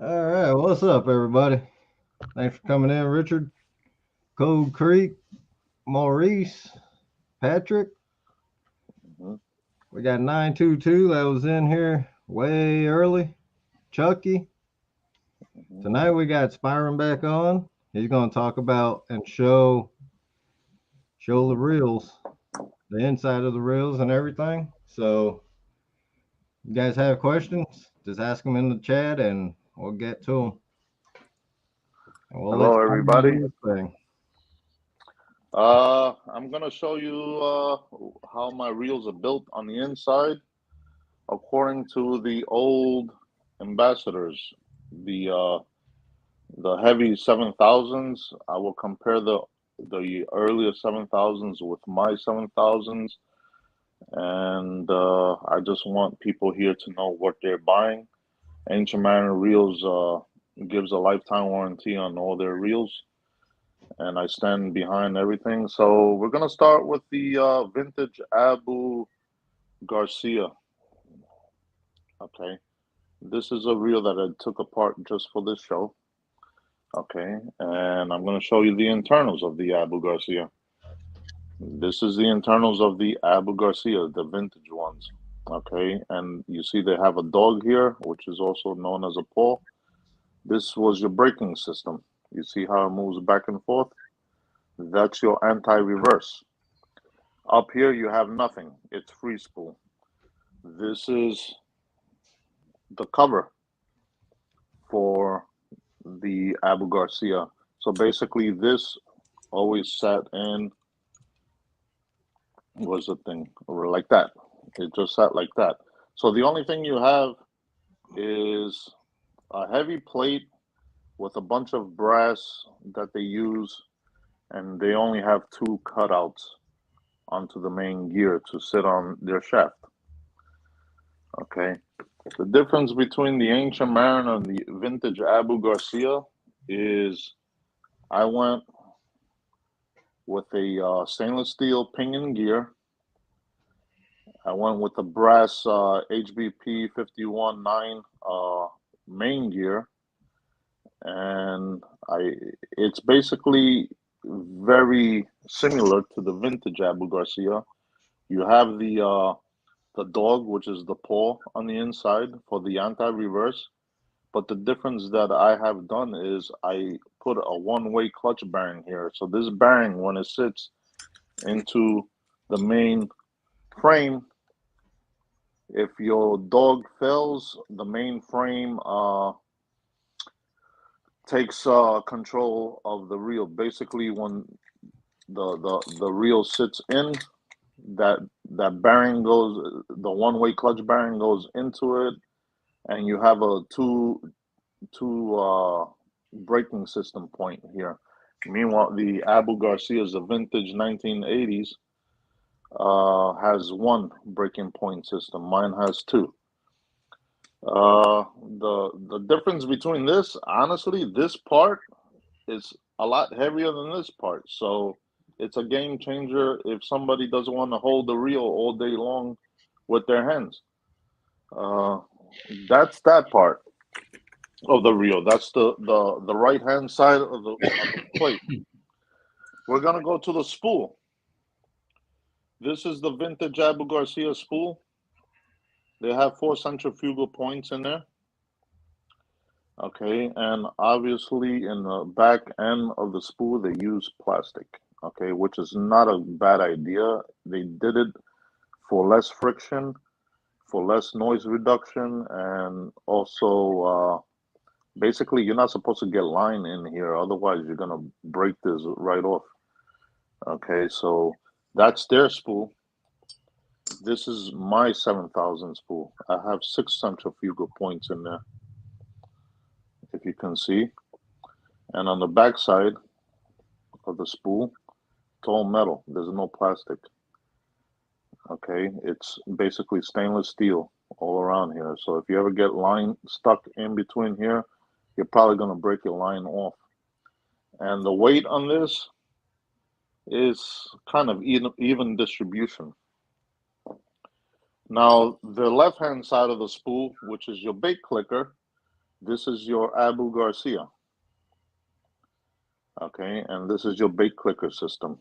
All right, what's up, everybody? Thanks for coming in, Richard, Cold Creek, Maurice, Patrick. Mhm. We got 922 that was in here way early. Chucky. Mhm. Tonight we got Spyron back on. He's going to talk about and show the reels, the inside of the reels and everything. So, you guys have questions? Just ask them in the chat and we'll get to them. And we'll let Hello, Spyron everybody. do his thing. I'm gonna show you how my reels are built on the inside, according to the old ambassadors, the uh, the heavy 7000s. I will compare the earlier 7000s with my 7000s, and I just want people here to know what they're buying. Ancient Mariner Reels gives a lifetime warranty on all their reels, and I stand behind everything. So we're gonna start with the vintage Abu Garcia. Okay, this is a reel that I took apart just for this show. Okay, and I'm gonna show you the internals of the Abu Garcia. This is the internals of the Abu Garcia, the vintage ones. Okay, and you see they have a dog here, which is also known as a paw. This was your braking system. You see how it moves back and forth? That's your anti-reverse. Up here, you have nothing. It's free spool. This is the cover for the Abu Garcia. So basically, this always sat in, was the thing, or like that. It just sat like that. So the only thing you have is a heavy plate with a bunch of brass that they use, and they only have two cutouts onto the main gear to sit on their shaft. Okay. The difference between the Ancient Mariner and the vintage Abu Garcia is I went with a stainless steel pinion gear. I went with the brass HBP 51.9 main gear, and I it's basically very similar to the vintage Abu Garcia. You have the dog, which is the paw on the inside for the anti-reverse. But the difference that I have done is I put a one-way clutch bearing here. So this bearing, when it sits into the main frame, if your dog fails, the main frame takes control of the reel. Basically, when the reel sits in, that that bearing goes, the one-way clutch bearing goes into it, and you have a two braking system point here. Meanwhile, the Abu Garcia is a vintage 1980s, has one braking point system. Mine has two. The difference between this, honestly, this part is a lot heavier than this part. So it's a game changer if somebody doesn't want to hold the reel all day long with their hands. Uh, that's that part of the reel. That's the right hand side of the plate. We're gonna go to the spool. This is the vintage Abu Garcia spool. They have four centrifugal points in there. Okay, and obviously in the back end of the spool they use plastic. Okay, which is not a bad idea. They did it for less friction, for less noise reduction, and also basically you're not supposed to get line in here, otherwise you're gonna break this right off. Okay, so that's their spool. This is my 7000 spool. I have six centrifugal points in there, if you can see. And on the back side of the spool, it's all metal. There's no plastic. Okay, it's basically stainless steel all around here. So if you ever get line stuck in between here, you're probably going to break your line off. And the weight on this is kind of even distribution. Now, the left hand side of the spool, which is your bait clicker, This is your Abu Garcia. Okay, and this is your bait clicker system.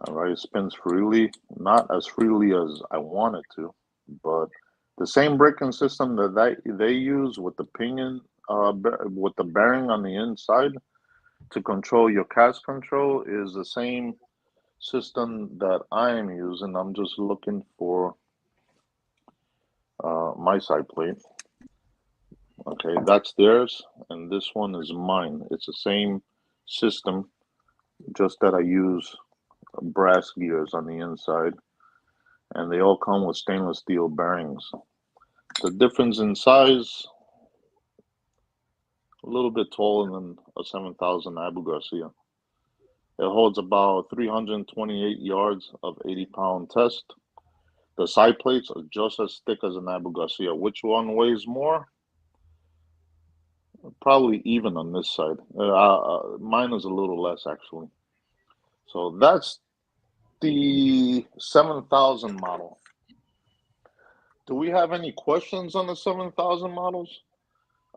All right, it spins freely, not as freely as I want it to, but the same braking system that they use with the pinion, with the bearing on the inside to control your cast control is the same system that I am using. I'm just looking for my side plate. Okay, that's theirs, and this one is mine. It's the same system, just that I use brass gears on the inside, and they all come with stainless steel bearings. The difference in size, a little bit taller than a 7000 Abu Garcia. It holds about 328 yards of 80-pound test. The side plates are just as thick as an Abu Garcia. Which one weighs more? Probably even on this side. Mine is a little less, actually. So that's the 7000 model. Do we have any questions on the 7000 models?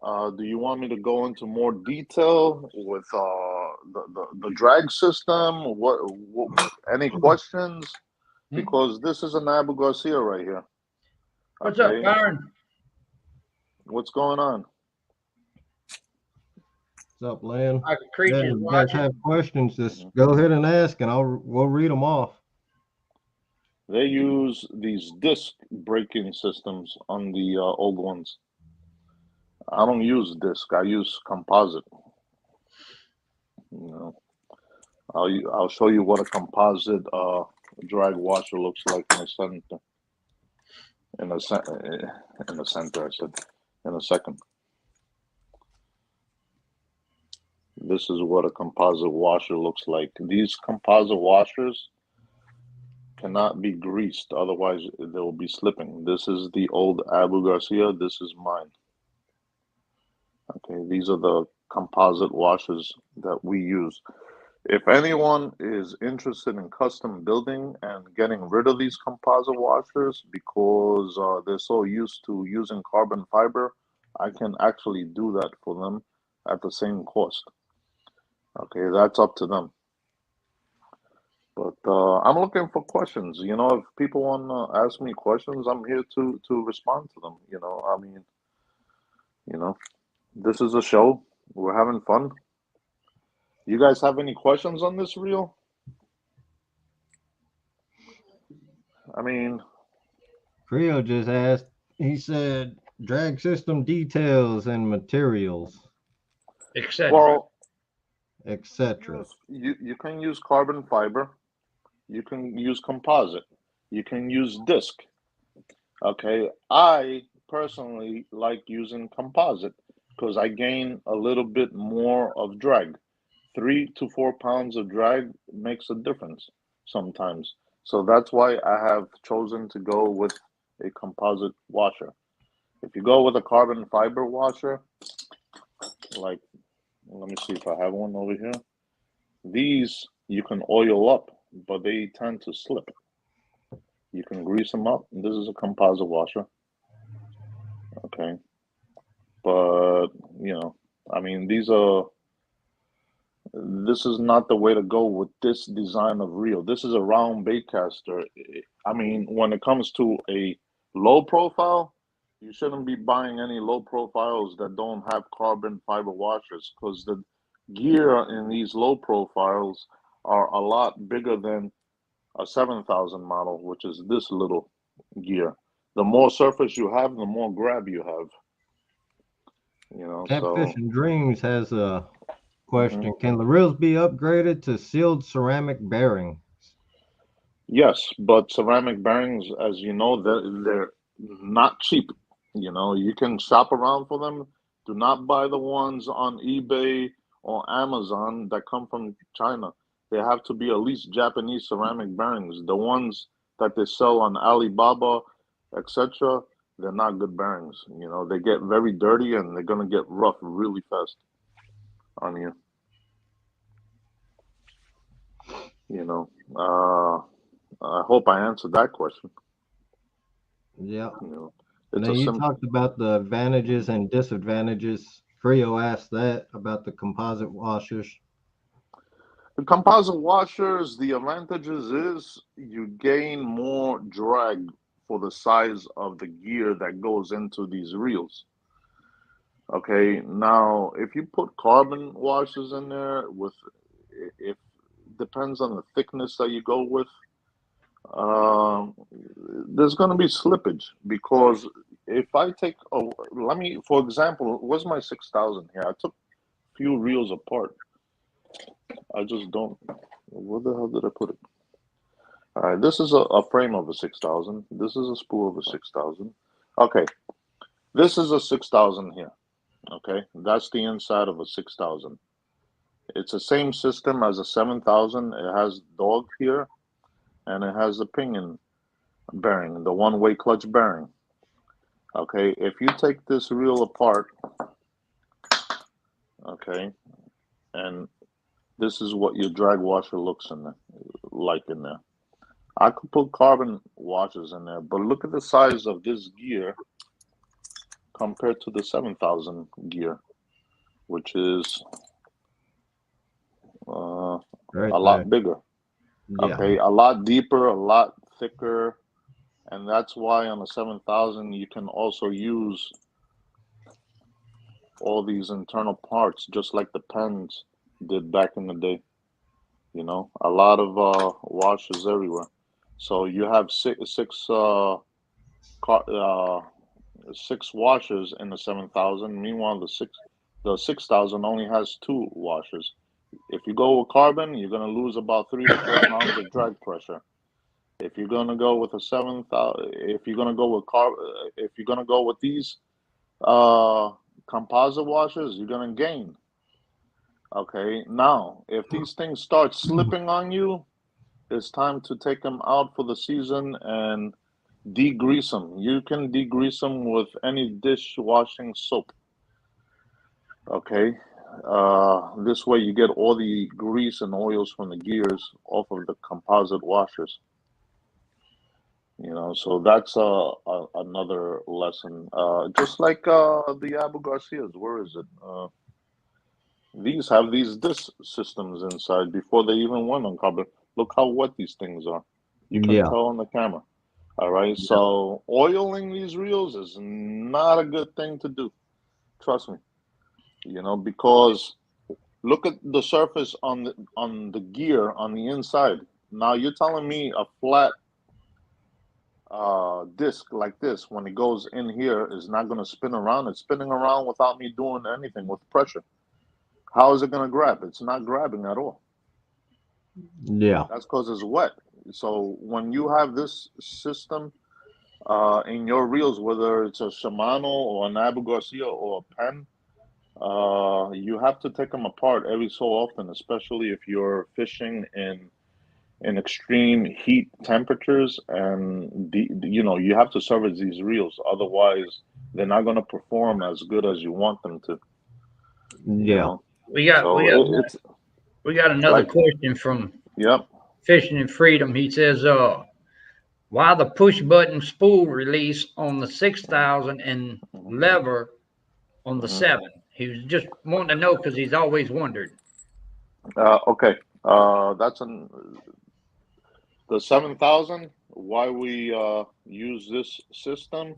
Do you want me to go into more detail with the drag system? What any questions? Because this is an Abu Garcia right here. What's up, Byron? What's going on? What's up, Lynn? Our creatures Yeah, you guys watching. have questions, just go ahead and ask, and we'll read them off. They use these disc braking systems on the old ones. I don't use disc. I use composite. You know, I'll show you what a composite drag washer looks like in the center. In the center, I said. In a second. This is what a composite washer looks like. These composite washers cannot be greased, otherwise they will be slipping. This is the old Abu Garcia. This is mine. Okay, these are the composite washers that we use. If anyone is interested in custom building and getting rid of these composite washers because they're so used to using carbon fiber, I can actually do that for them at the same cost. Okay, that's up to them. But I'm looking for questions. You know, if people want to ask me questions, I'm here to respond to them. You know, I mean, you know, this is a show. We're having fun. You guys have any questions on this reel? I mean, Creo just asked, he said, drag system details and materials, Etc. well, etc. you can use carbon fiber. You can use composite. You can use disc. Okay, I personally like using composite because I gain a little bit more of drag. 3 to 4 pounds of drag makes a difference sometimes. So that's why I have chosen to go with a composite washer. If you go with a carbon fiber washer, like, let me see if I have one over here. These you can oil up, but they tend to slip. You can grease them up. This is a composite washer. Okay. But, you know, I mean, this is not the way to go with this design of reel. This is a round bait caster. I mean, when it comes to a low profile, you shouldn't be buying any low profiles that don't have carbon fiber washers because the gear in these low profiles are a lot bigger than a 7000 model, which is this little gear. The more surface you have, the more grab you have. You know, Catfish so and Dreams has a question. Can the reels be upgraded to sealed ceramic bearings? yes, but ceramic bearings, as you know, they're not cheap. You know, you can shop around for them. Do not buy the ones on eBay or Amazon that come from China. They have to be at least Japanese ceramic bearings. The ones that they sell on Alibaba, etc., they're not good bearings. You know, they get very dirty and they're gonna get rough really fast on you. You know, I hope I answered that question. Yeah. You know, And It's then a you simple. talked about the advantages and disadvantages. Frio asked that about the composite washers. The composite washers, the advantages is you gain more drag for the size of the gear that goes into these reels. Okay, now if you put carbon washers in there with, if depends on the thickness that you go with, um, there's going to be slippage because if I take, oh, let me, for example, where's my 6,000 here? I took few reels apart. I just don't. Where the hell did I put it? All right, this is a frame of a 6,000. This is a spool of a 6,000. Okay, this is a 6,000 here. Okay, that's the inside of a 6,000. It's the same system as a 7,000. It has dog here, and it has the pinion bearing, the one-way clutch bearing. Okay, if you take this reel apart, okay, and this is what your drag washer looks in there, like in there. I could put carbon washers in there, but look at the size of this gear compared to the 7,000 gear, which is Right a lot bigger. Yeah. Okay, a lot deeper, a lot thicker, and that's why on the 7,000 you can also use all these internal parts, just like the pens did back in the day. You know, a lot of washers everywhere. So you have six washers in the 7,000. Meanwhile, the 6,000 only has two washers. If you go with carbon, you're gonna lose about 3 to 4 pounds of drag pressure. If you're gonna go with a 7,000, if you're gonna go with if you're gonna go with these uh, composite washers, you're gonna gain. Okay, now if these things start slipping on you, it's time to take them out for the season and degrease them. You can degrease them with any dishwashing soap. Okay, this way you get all the grease and oils from the gears off of the composite washers. You know, so that's another lesson. Just like the Abu Garcias, where is it? These have these disc systems inside before they even went on carbon. Look how wet these things are. You can Yeah. tell on the camera. All right, Yeah. so oiling these reels is not a good thing to do. Trust me. You know, because look at the surface on the gear on the inside. Now you're telling me a flat disc like this, when it goes in here, is not going to spin around? It's spinning around without me doing anything with pressure. How is it going to grab? It's not grabbing at all. Yeah. That's because it's wet. So when you have this system in your reels, whether it's a Shimano or an Abu Garcia or a Pen, you have to take them apart every so often, especially if you're fishing in extreme heat temperatures, and you know, you have to service these reels, otherwise they're not going to perform as good as you want them to. You Yeah. know, We got so we got it's we got another like, question from yep. Fishing and Freedom. He says, why the push button spool release on the 6,000 and Hmm. lever on the Hmm. 7? He was just wanting to know because he's always wondered. Okay, that's an the 7,000. Why we use this system?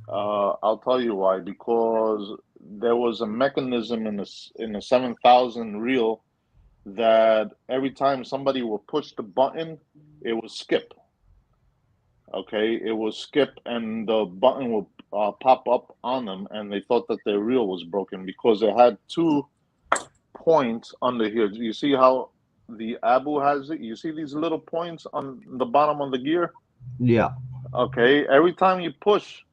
I'll tell you why. Because there was a mechanism in the 7,000 reel that every time somebody would push the button, it would skip. Okay, it would skip, and the button would pop up on them, and they thought that their reel was broken because it had 2 points under here. Do you see how the Abu has it? You see these little points on the bottom of the gear? Yeah. Okay, every time you push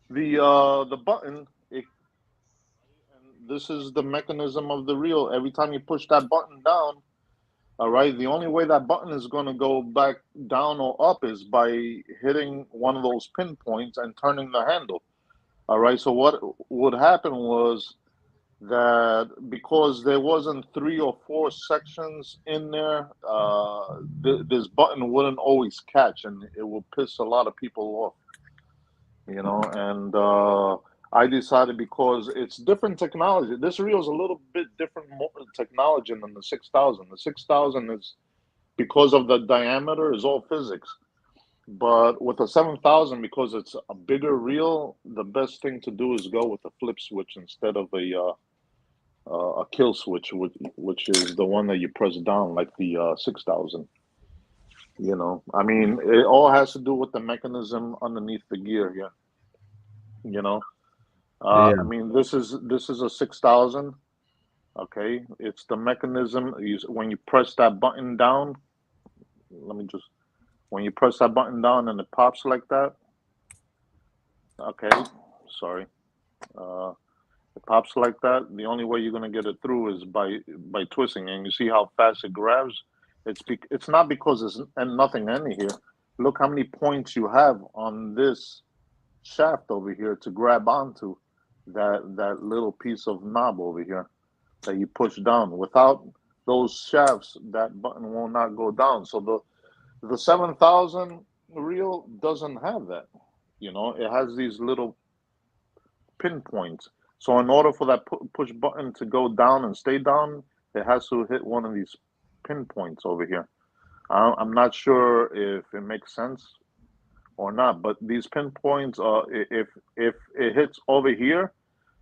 the button, and this is the mechanism of the reel. Every time you push that button down, all right, the only way that button is going to go back down or up is by hitting one of those pinpoints and turning the handle. All right, so what would happen was that because there wasn't 3 or 4 sections in there, this button wouldn't always catch, and it would piss a lot of people off. you know, and I decided because it's different technology. This reel is a little bit different technology than the 6000. The 6000 is because of the diameter is all physics. But with the 7000, because it's a bigger reel, the best thing to do is go with a flip switch instead of a kill switch, which is the one that you press down like the 6000. You know, I mean, it all has to do with the mechanism underneath the gear here. You know, Yeah. I mean, this is a 6000. Okay, it's the mechanism. When you press that button down, let me just. When you press that button down and it pops like that. Okay, sorry. Uh, it pops like that. The only way you're gonna get it through is by twisting. And you see how fast it grabs. It's not because there's nothing in here. Look how many points you have on this shaft over here to grab onto that little piece of knob over here that you push down. Without those shafts, that button will not go down. So the 7000 reel doesn't have that. You know, it has these little pinpoints. So in order for that push button to go down and stay down, it has to hit one of these pinpoints over here. I'm not sure if it makes sense or not, but these pinpoints, if it hits over here,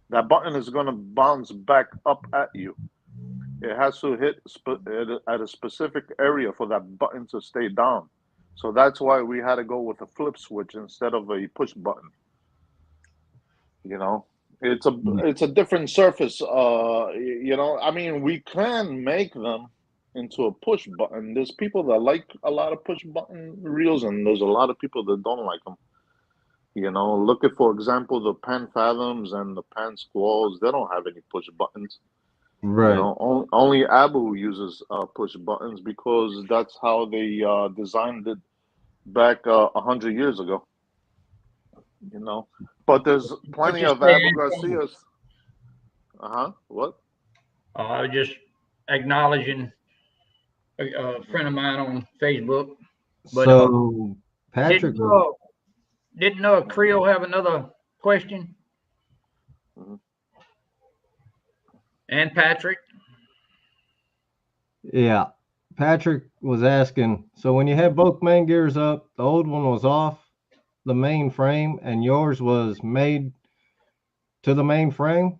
that button is going to bounce back up at you. It has to hit at a specific area for that button to stay down. So that's why we had to go with a flip switch instead of a push button. You know, it's a different surface. You know, I mean, we can make them into a push button. There's people that like a lot of push button reels, and there's a lot of people that don't like them. You know, look at, for example, the Pan Fathoms and the Pan Squalls. They don't have any push buttons. You Right. know, only Abu uses push buttons because that's how they designed it back 100 years ago. You know, but there's What plenty you of say, Abu Antonio? Garcias. What? I was just acknowledging a Hmm. friend of mine on Facebook, but So Patrick didn't was, didn't Creel have another question? Hmm. And Patrick, yeah, Patrick was asking. So when you had both main gears up, the old one was off the main frame, and yours was made to the main frame.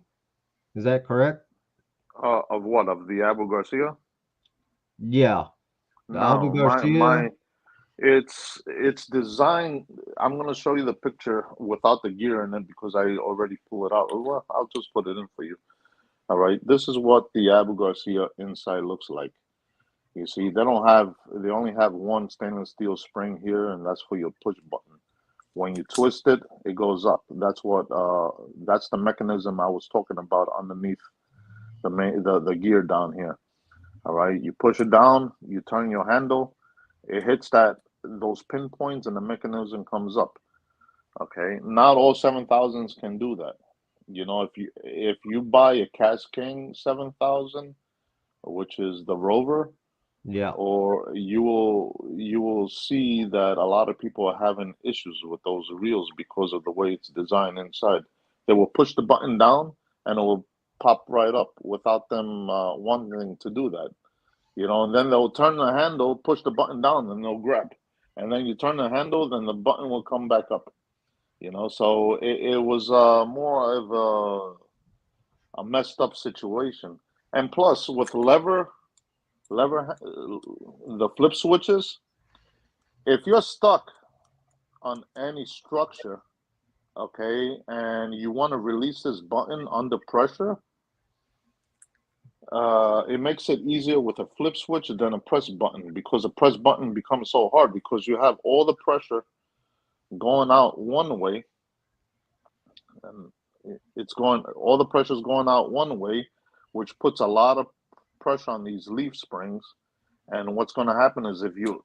Is that correct? Of what? Of the Abu Garcia? Yeah, the Abu No, Garcia. it's designed. I'm gonna show you the picture without the gear in it because I already pulled it out. Well, I'll just put it in for you. All right, this is what the Abu Garcia inside looks like. You see, they only have one stainless steel spring here, and that's for your push button. When you twist it, it goes up. That's the mechanism I was talking about underneath the gear down here. All right, you push it down, you turn your handle, it hits those pinpoints, and the mechanism comes up. Okay, not all 7000s can do that. You know, if you buy a Cas King 7000, which is the Rover, Yeah. or you will see that a lot of people are having issues with those reels because of the way it's designed inside. They will push the button down and it will pop right up without them wanting to do that. You know, and then they'll turn the handle, push the button down, and they'll grab. And then you turn the handle, then the button will come back up. You know, so it was more of a messed up situation. And plus, with the flip switches, if you're stuck on any structure, okay, and you want to release this button under pressure, it makes it easier with a flip switch than a press button because a press button becomes so hard because you have all the pressure going out one way, and all the pressure is going out one way, which puts a lot of pressure on these leaf springs. And what's going to happen is if you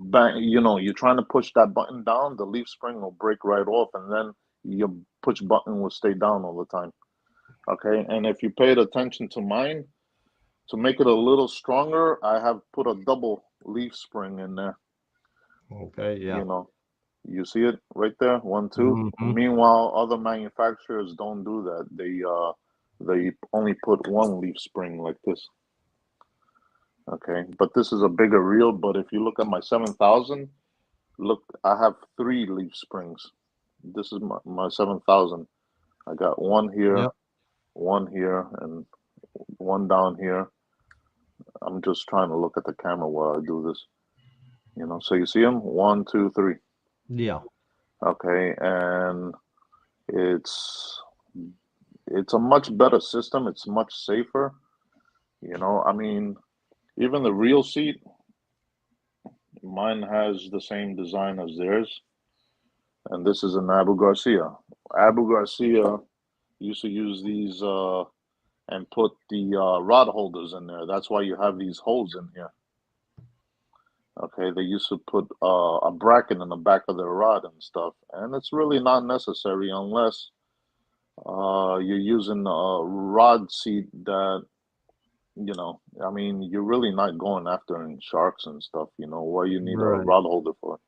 bang, you're trying to push that button down, the leaf spring will break right off, and then your push button will stay down all the time. Okay, and if you paid attention to mine, to make it a little stronger, I have put a double leaf spring in there. Okay. Yeah. You know, You see it right there, 1, 2. Meanwhile, other manufacturers don't do that. They only put one leaf spring like this. Okay, but this is a bigger reel. But if you look at my 7,000, look, I have 3 leaf springs. This is my 7,000. I got one here, Yep. one here, and one down here. I'm just trying to look at the camera while I do this. You know, so you see them? 1, 2, 3. Yeah. Okay, and it's a much better system. It's much safer. You know, I mean, even the reel seat, mine has the same design as theirs. And this is an Abu Garcia. Abu Garcia used to use these and put the rod holders in there. That's why you have these holes in here. Okay, they used to put a bracket in the back of their rod and stuff, and it's really not necessary unless you're using a rod seat that, you know, I mean, you're really not going after any sharks and stuff. You know, what you need a Right. rod holder for.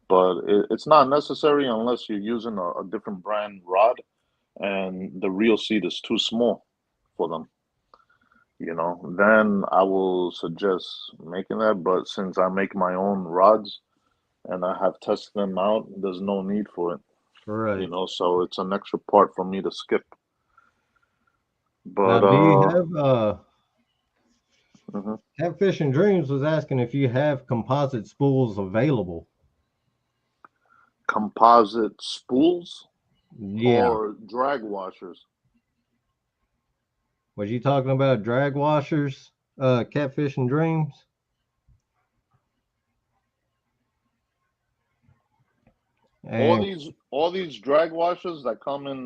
But it's not necessary unless you're using a different brand rod and the reel seat is too small for them. You know, then I will suggest making that. But since I make my own rods and I have tested them out, there's no need for it. You Right. know, so it's an extra part for me to skip. Now, But do you mhm. have Fish and Dreams was asking if you have composite spools available? Composite spools Yeah. or drag washers? Was you talking about drag washers, Catfish and Dreams? All And these drag washers that come in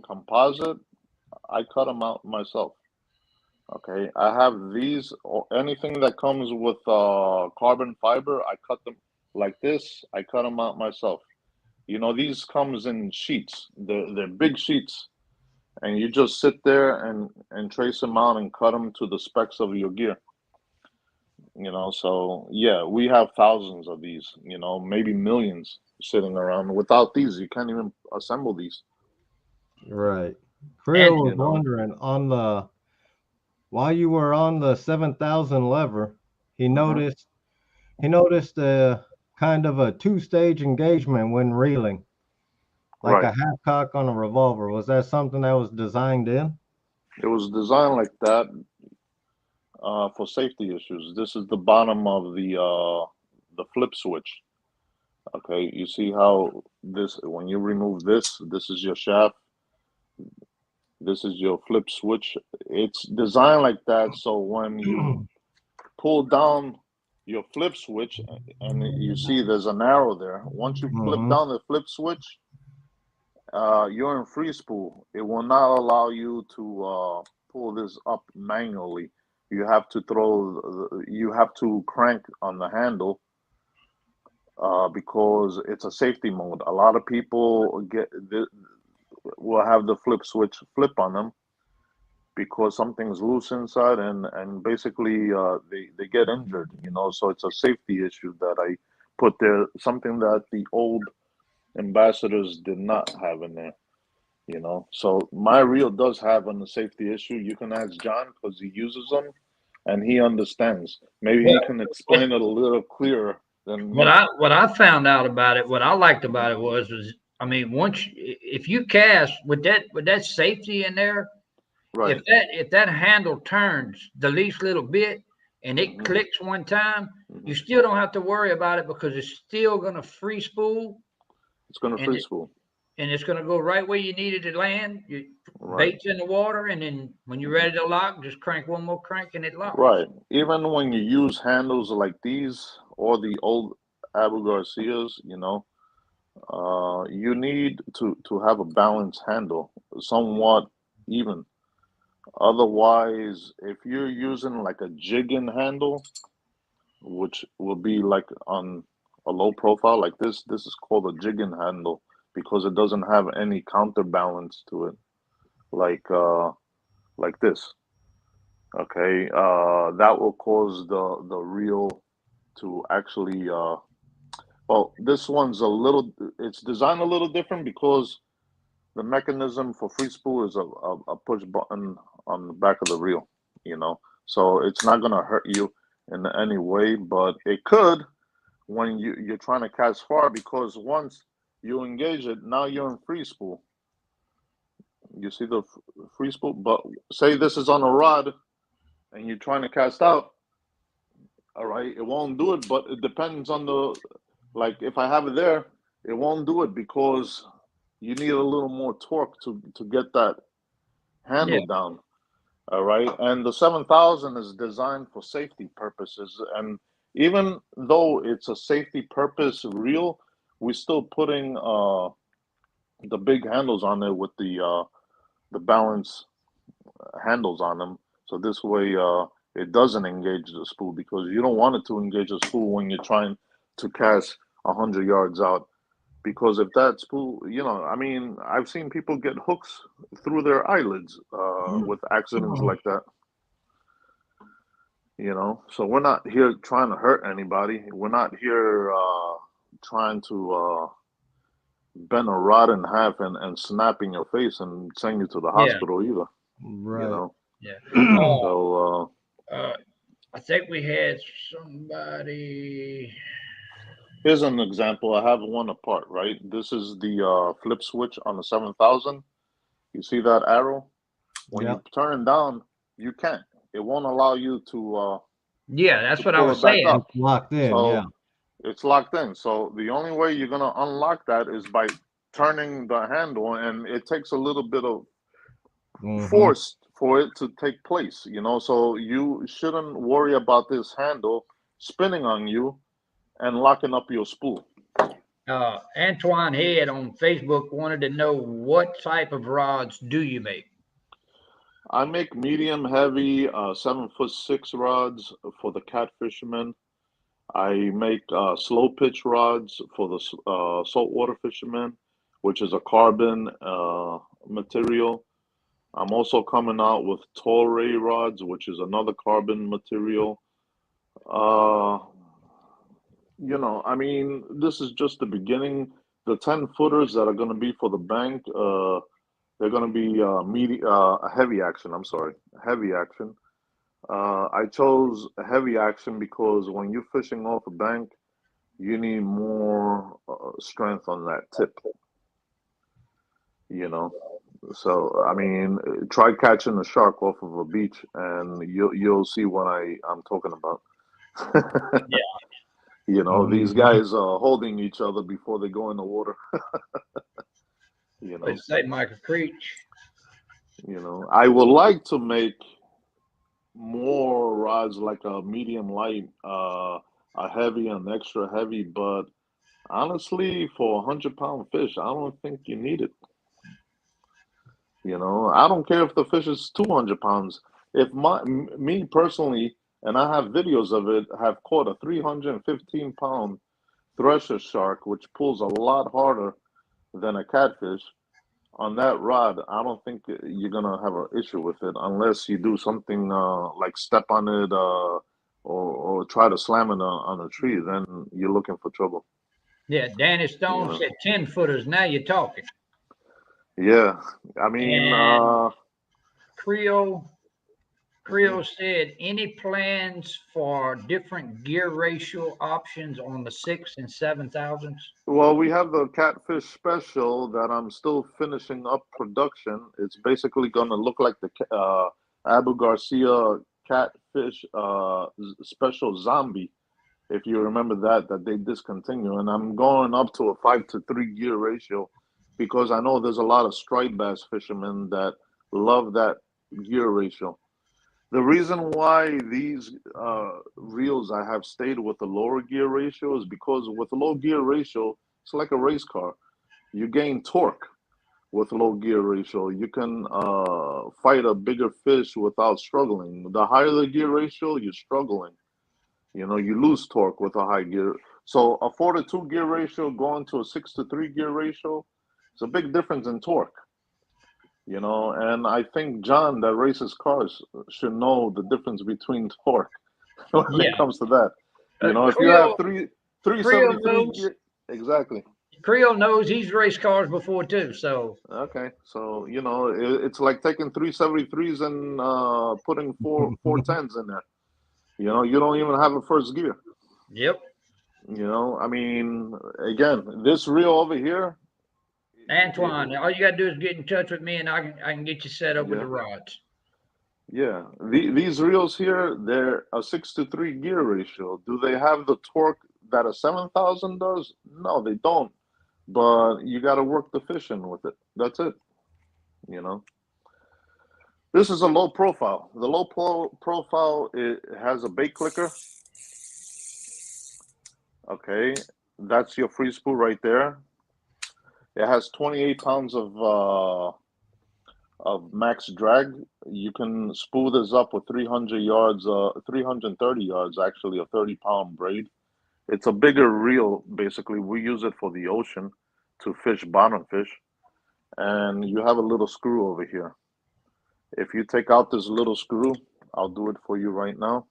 composite, I cut them out myself. Okay, I have these or anything that comes with carbon fiber. I cut them like this. I cut them out myself. You know, these comes in sheets. They're big sheets, and you just sit there and trace them out and cut them to the specs of your gear. You know, so yeah, we have thousands of these. You know, maybe millions sitting around. Without these, you can't even assemble these. right. And Creel was You know, wondering on the while you were on the 7,000 lever, he hmm noticed he noticed a kind of a two-stage engagement when reeling, like right. a half cock on a revolver. Was that something that was designed in? It was designed like that for safety issues. This is the bottom of the flip switch. Okay, you see how this when you remove this, this is your shaft, this is your flip switch. It's designed like that so when you pull down your flip switch and you see there's an arrow there. Once you flip Mm-hmm. down the flip switch, you're in free spool. It will not allow you to pull this up manually. You have to crank on the handle because it's a safety mode. A lot of people will have the flip switch flip on them because something's loose inside and basically they get injured. You know, so it's a safety issue that I put there. Something that the old ambassadors did not have in there. You know, so my reel does have a safety issue. You can ask John because he uses them and he understands. Maybe he what, can what explain it a little clearer than what me. I found out about it, what I liked Hmm. about it was I mean, if you cast with that safety in there, Right. if that handle turns the least little bit and it Hmm. clicks one time, Hmm. you still don't have to worry about it because it's still gonna free spool It's going to and free spool. it's gonna go right where you need it to land. You, Right. bait's in the water, and then when you're Hmm. ready to lock, just crank one more crank and it locks. Right. Even when you use handles like these or the old Abu Garcias, you know, you need to have a balanced handle, somewhat even. Otherwise, if you're using like a jigging handle, which will be like on a low profile like this is called a jigging handle because it doesn't have any counterbalance to it, like like this. Okay, that will cause the reel to actually Well, this one's it's designed a little different because the mechanism for free spool is a push button on the back of the reel, you know. So it's not gonna hurt you in any way, but it could when you're trying to cast far, because once you engage it, now you're in free spool. You see the free spool, but say this is on a rod and you're trying to cast out. All right, it won't do it, but it depends on like if I have it there, it won't do it because you need a little more torque to get that Yeah. handle down. All right, and the 7000 is designed for safety purposes, and even though it's a safety purpose reel, we're still putting the big handles on it with the balance handles on them, so this way it doesn't engage the spool, because you don't want it to engage the spool when you're trying to cast 100 yards out. Because if that spool, you know, I mean, I've seen people get hooks through their eyelids with accidents like that. You know, so we're not here trying to hurt anybody. We're not here trying to bend a rod in half and snap in your face and send you to the Yeah. hospital either. Right. You know, Yeah. so I think we had somebody. here's an example. I have one apart, right? This is the flip switch on the 7000. You see that arrow? When Yep. you turn it down, you can't. It won't allow you to Yeah, that's what I pull was it back saying. up. It's locked in. So Yeah. it's locked in. So the only way you're gonna unlock that is by turning the handle, and it takes a little bit of force for it to take place. You know, so you shouldn't worry about this handle spinning on you and locking up your spool. Antoine Head on Facebook wanted to know what type of rods do you make? I make medium heavy 7'6" rods for the catfishermen. I make slow pitch rods for the saltwater fishermen, which is a carbon material. I'm also coming out with tall ray rods, which is another carbon material. Uh, you know, I mean, this is just the beginning. The 10 footers that are going to be for the bank, they're going to be heavy action. I'm sorry, heavy action. I chose heavy action because when you're fishing off a bank, you need more strength on that tip, you know. So I mean, try catching a shark off of a beach, and you'll see what I'm talking about. Yeah. You know, these guys are holding each other before they go in the water. You know, Let's say Michael Creech. you know, I would like to make more rods like a medium light, a heavy and extra heavy, but honestly, for 100-pound fish, I don't think you need it. You know, I don't care if the fish is 200 pounds. If me personally, and I have videos of it, have caught a 315-pound thresher shark, which pulls a lot harder than a catfish. On that rod, I don't think you're gonna have an issue with it unless you do something like step on it or try to slam it on a tree. Then you're looking for trouble. Yeah, Danny You Stone know. said 10 footers. Now you're talking. Yeah, I mean, And Creel said, any plans for different gear ratio options on the 6 and 7,000s? well, we have the catfish special that I'm still finishing up production. It's basically going to look like the Abu Garcia catfish special zombie, if you remember that they discontinue. And I'm going up to a 5-to-3 gear ratio because I know there's a lot of striped bass fishermen that love that gear ratio. The reason why these reels I have stayed with the lower gear ratio is because with low gear ratio, it's like a race car. You gain torque with low gear ratio. You can fight a bigger fish without struggling. The higher the gear ratio, you're struggling. You know, you lose torque with a high gear. So a 4-to-2 gear ratio going to a 6-to-3 gear ratio, it's a big difference in torque. You know, and I think John that races cars should know the difference between torque when it Yeah. comes to that. You know, if you have Creel, Creel 373 knows. gear. Exactly. Creel knows he's raced cars before too. So Okay, so you know it's like taking 373s and putting four tens in there. You know, you don't even have a first gear. yep. You know, I mean, again, this reel over here. Antoine, all you gotta do is get in touch with me, and I can get you set up with Yeah, the rods. yeah. These reels here, they're a 6-to-3 gear ratio. Do they have the torque that a 7000 does? No, they don't. But you got to work the fish in with it. That's it. You know. This is a low profile. The low profile, it has a bait clicker. Okay, that's your free spool right there. It has 28 pounds of max drag. You can spool this up with 300 yards, 330 yards actually, a 30-pound braid. It's a bigger reel, basically. We use it for the ocean to fish bottom fish. And you have a little screw over here. If you take out this little screw, I'll do it for you right now.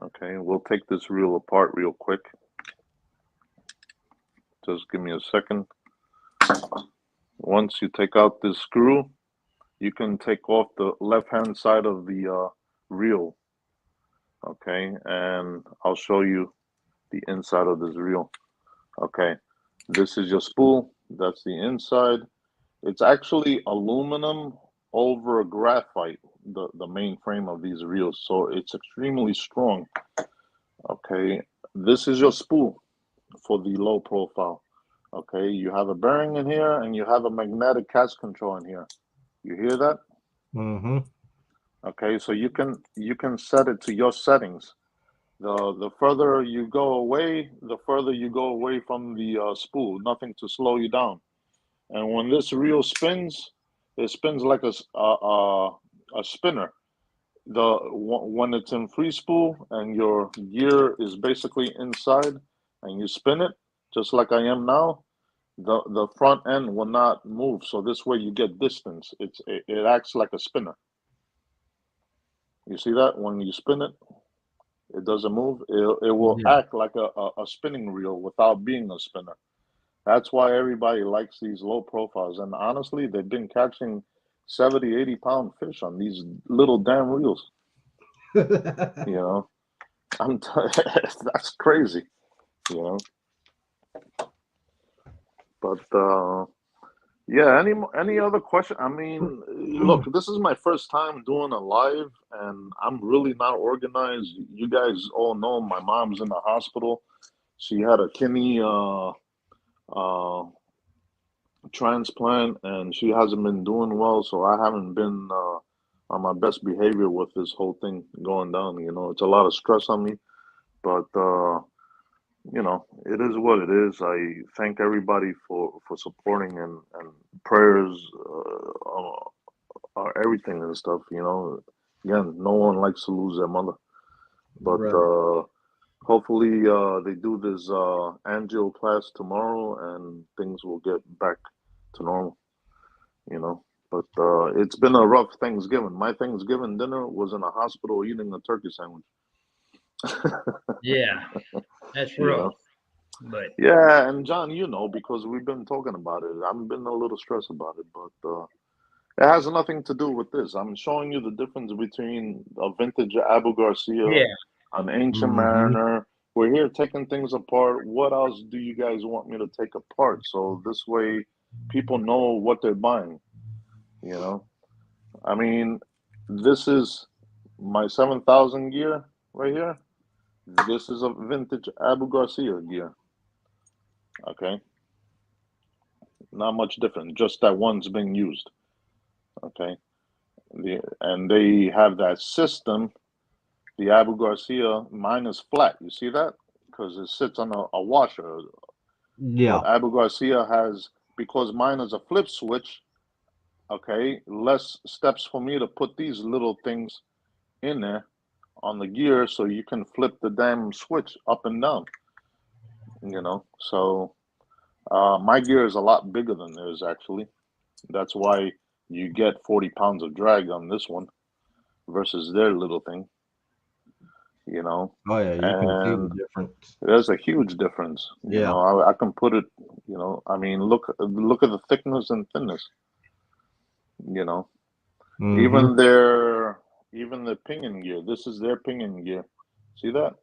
Okay, we'll take this reel apart real quick. Just give me a second. Once you take out this screw, you can take off the left-hand side of the reel. Okay, and I'll show you the inside of this reel. Okay, this is your spool. That's the inside. It's actually aluminum over graphite, the main frame of these reels. So it's extremely strong. Okay, this is your spool for the low profile. Okay, you have a bearing in here and you have a magnetic cast control in here. You hear that? Mm-hmm. Okay, so you can set it to your settings. The further you go away, the further you go away from the spool. Nothing to slow you down. And when this reel spins, it spins like a spinner. When it's in free spool and your gear is basically inside, and you spin it just like I am now, the front end will not move. So this way you get distance. It acts like a spinner. You see that when you spin it, it doesn't move. It will Yeah. act like a spinning reel without being a spinner. That's why everybody likes these low profiles. And honestly, they've been catching 70, 80-pound fish on these little damn reels. You know, that's crazy. You know, but yeah. Any other question? I mean, look, this is my first time doing a live, and I'm really not organized. You guys all know my mom's in the hospital. She had a kidney transplant, and she hasn't been doing well, so I haven't been on my best behavior with this whole thing going down. You know, it's a lot of stress on me, but you know, it is what it is. I thank everybody for supporting, and prayers are everything and stuff. You know, again, no one likes to lose their mother, but Right. hopefully they do this angio class tomorrow, and things will get back to normal. You know. But it's been a rough Thanksgiving. My Thanksgiving dinner was in a hospital eating a turkey sandwich. Yeah, that's You rough. know. But Yeah, and John, you know, because we've been talking about it. I've been a little stressed about it, but it has nothing to do with this. I'm showing you the difference between a vintage Abu Garcia, yeah, an ancient Mm-hmm. mariner. We're here taking things apart. What else do you guys want me to take apart? So this way people know what they're buying, you know? I mean, this is my 7000 gear right here. This is a vintage Abu Garcia gear. Okay. Not much different, just that one's being used. Okay. And they have that system. The Abu Garcia, mine is flat. You see that? Because it sits on a washer. But Yeah. Abu Garcia has, because mine is a flip switch, okay, less steps for me to put these little things in there on the gear so you can flip the damn switch up and down, you know? So my gear is a lot bigger than theirs, actually. That's why you get 40 pounds of drag on this one versus their little thing. you know, Oh yeah, you can see the and difference. there's a huge difference. You Yeah. know, I can put it, you know, I mean, look at the thickness and thinness, you know. Mm-hmm. Even the pinion gear. This is their pinion gear. See that?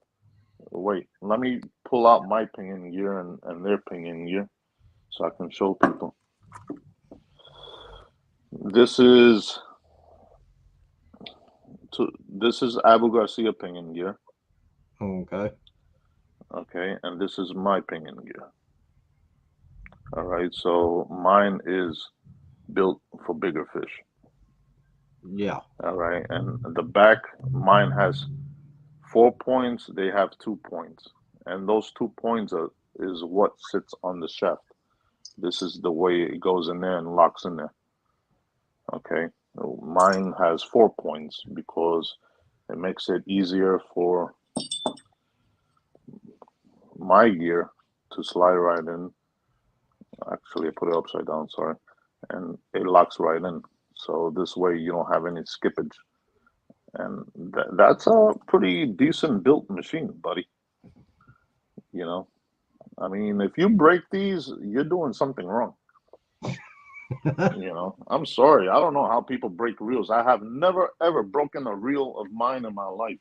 Wait, let me pull out my pinion gear and their pinion gear so I can show people. This is this is Abu Garcia pinion gear. Okay. Okay, and this is my pinion gear. All right, so mine is built for bigger fish. Yeah. All right, and the back, mine has 4 points. They have 2 points, and those 2 points is what sits on the shaft. This is the way it goes in there and locks in there. Okay, mine has 4 points because it makes it easier for my gear to slide right in. Actually, I put it upside down, sorry, and it locks right in. So this way you don't have any skippage, and that's a pretty decent built machine, buddy. You know, I mean, if you break these, you're doing something wrong. You know, I'm sorry. I don't know how people break reels. I have never ever broken a reel of mine in my life.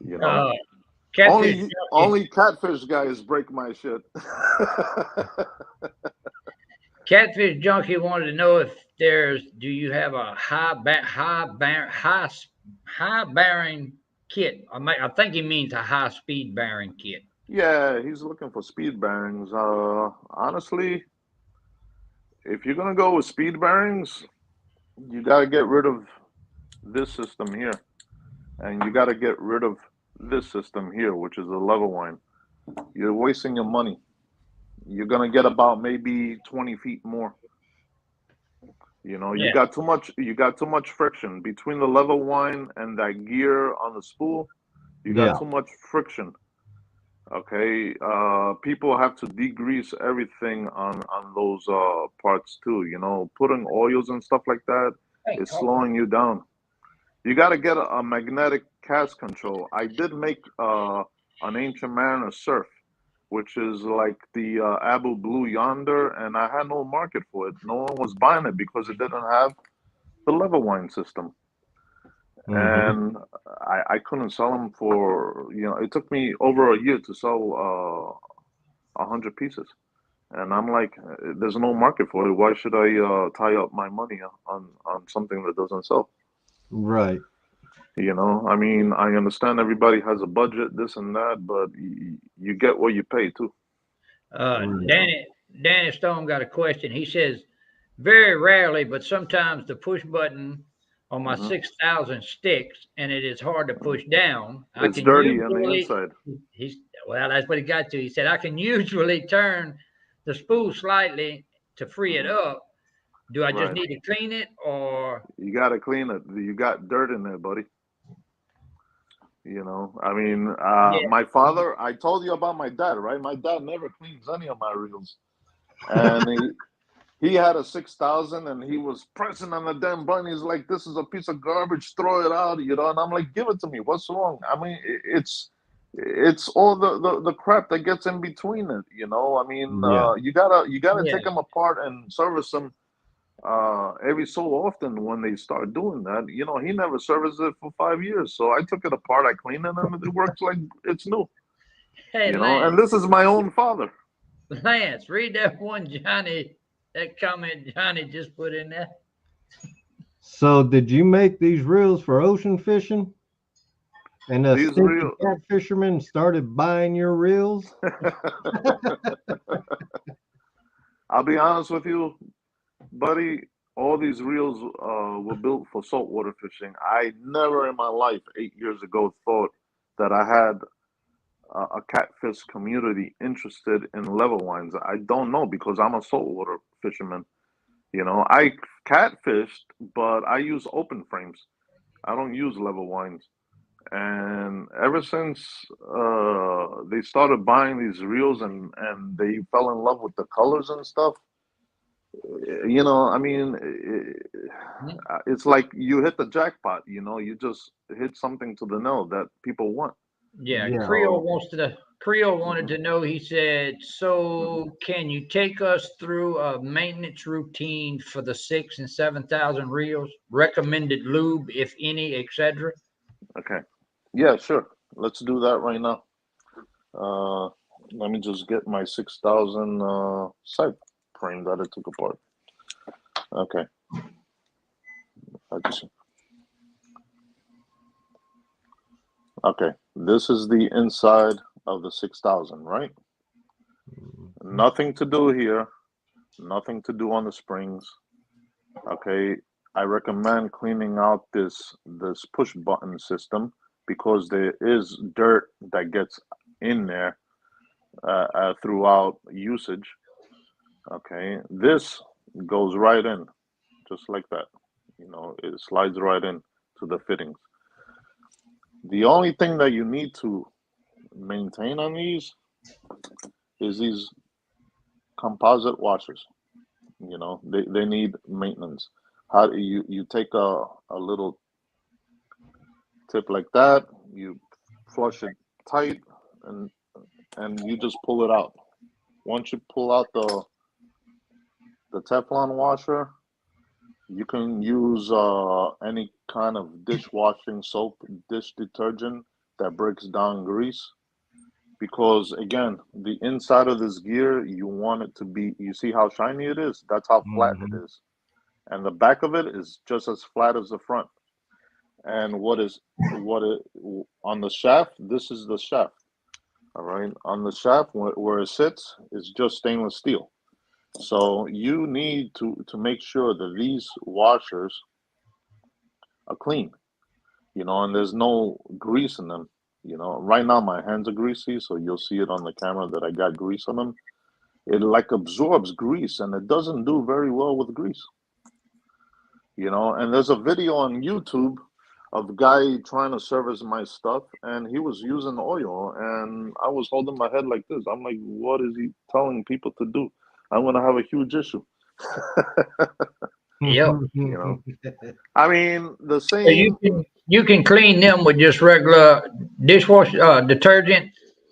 You know, Catfish junkie, only catfish guys break my shit. catfish junkie wanted to know if do you have a high bearing kit? I think he means a high speed bearing kit. Yeah, he's looking for speed bearings. Honestly, if you're gonna go with speed bearings, you gotta get rid of this system here, and you gotta get rid of this system here, which is a level line. You're wasting your money. You're gonna get about maybe 20 feet more. You know, Yeah, you got too much friction between the level line and that gear on the spool. You got Yeah. too much friction. Okay, people have to degrease everything on those parts too. You know, putting oils and stuff like that hey, is talk to slowing you down. You got to get a magnetic cast control. I did make an Ancient Mariner Surf, which is like the Abu Blue Yonder, and I had no market for it. No one was buying it because it didn't have the level wine system, Mm-hmm. and I couldn't sell them for, you know, it took me over a year to sell 100 pieces, and I'm like, there's no market for it. Why should I tie up my money on something that doesn't sell? Right. You know, I mean, I understand everybody has a budget, this and that, but you get what you pay too. Right. You know. Danny Stone got a question. He says, very rarely, but sometimes the push button on my Hmm. 6000 sticks and it is hard to push down. I It's can dirty on the usually, inside. he's, well, that's what he got to. He said, I can usually turn the spool slightly to free it Hmm. up. Do I just Right. need to clean it or? You got to clean it. You got dirt in there, buddy. You know, I mean, Yeah. my father, I told you about my dad, right? My dad never cleans any of my reels. And he had a 6,000 and he was pressing on the damn button. He's like, this is a piece of garbage, throw it out, you know. And I'm like, give it to me. What's wrong? I mean, it's all the crap that gets in between it, you know. I mean, Yeah. you gotta Yeah. take them apart and service them every so often when they start doing that. You know, he never serviced it for 5 years. So I took it apart, I cleaned it, and it works like it's new. Hey, You know, and this is my own father. Lance, read that one that comment Johnny just put in there. So did you make these reels for ocean fishing? And the These stinky real. cat fishermen started buying your reels? I'll be honest with you, buddy. All these reels were built for saltwater fishing. I never in my life, 8 years ago, thought that I had a catfish community interested in level lines. I don't know because I'm a saltwater fisherman. You know, I catfished, but I use open frames. I don't use level wines. And ever since they started buying these reels and they fell in love with the colors and stuff, You know, I mean, it's like you hit the jackpot. You know, you just hit something to the nail that people want. Yeah, Yeah. Creole wanted Hmm. to know. He said, "So, can you take us through a maintenance routine for the 6 and 7,000 reels? Recommended lube, if any, etc." Okay. Yeah, sure. Let's do that right now. Uh, Let me just get my 6,000 side frame that I took apart. Okay. I just okay. This is the inside of the 6,000, right? Nothing to do here. Nothing to do on the springs. Okay. I recommend cleaning out this push button system because there is dirt that gets in there throughout usage. Okay. This goes right in just like that. You know, it slides right in to the fittings. The only thing that you need to maintain on these is these composite washers. You know, they need maintenance. How do you take a little tip like that, you flush it tight, and you just pull it out. Once you pull out the Teflon washer, you can use any kind of dishwashing soap, dish detergent that breaks down grease. Because again, the inside of this gear, you want it to be, you see how shiny it is? That's how flat it Mm-hmm. is. And the back of it is just as flat as the front. And what it on the shaft, this is the shaft. All right. On the shaft where it sits is just stainless steel. So you need to make sure that these washers are clean, you know, and there's no grease in them. You know, right now my hands are greasy, so you'll see it on the camera that I got grease on them. It like absorbs grease and it doesn't do very well with grease, you know. And there's a video on YouTube of a guy trying to service my stuff and he was using oil and I was holding my head like this. I'm like, what is he telling people to do? I'm gonna have a huge issue. Yep. You know, I mean the So same. you can clean them with just regular dishwasher detergent.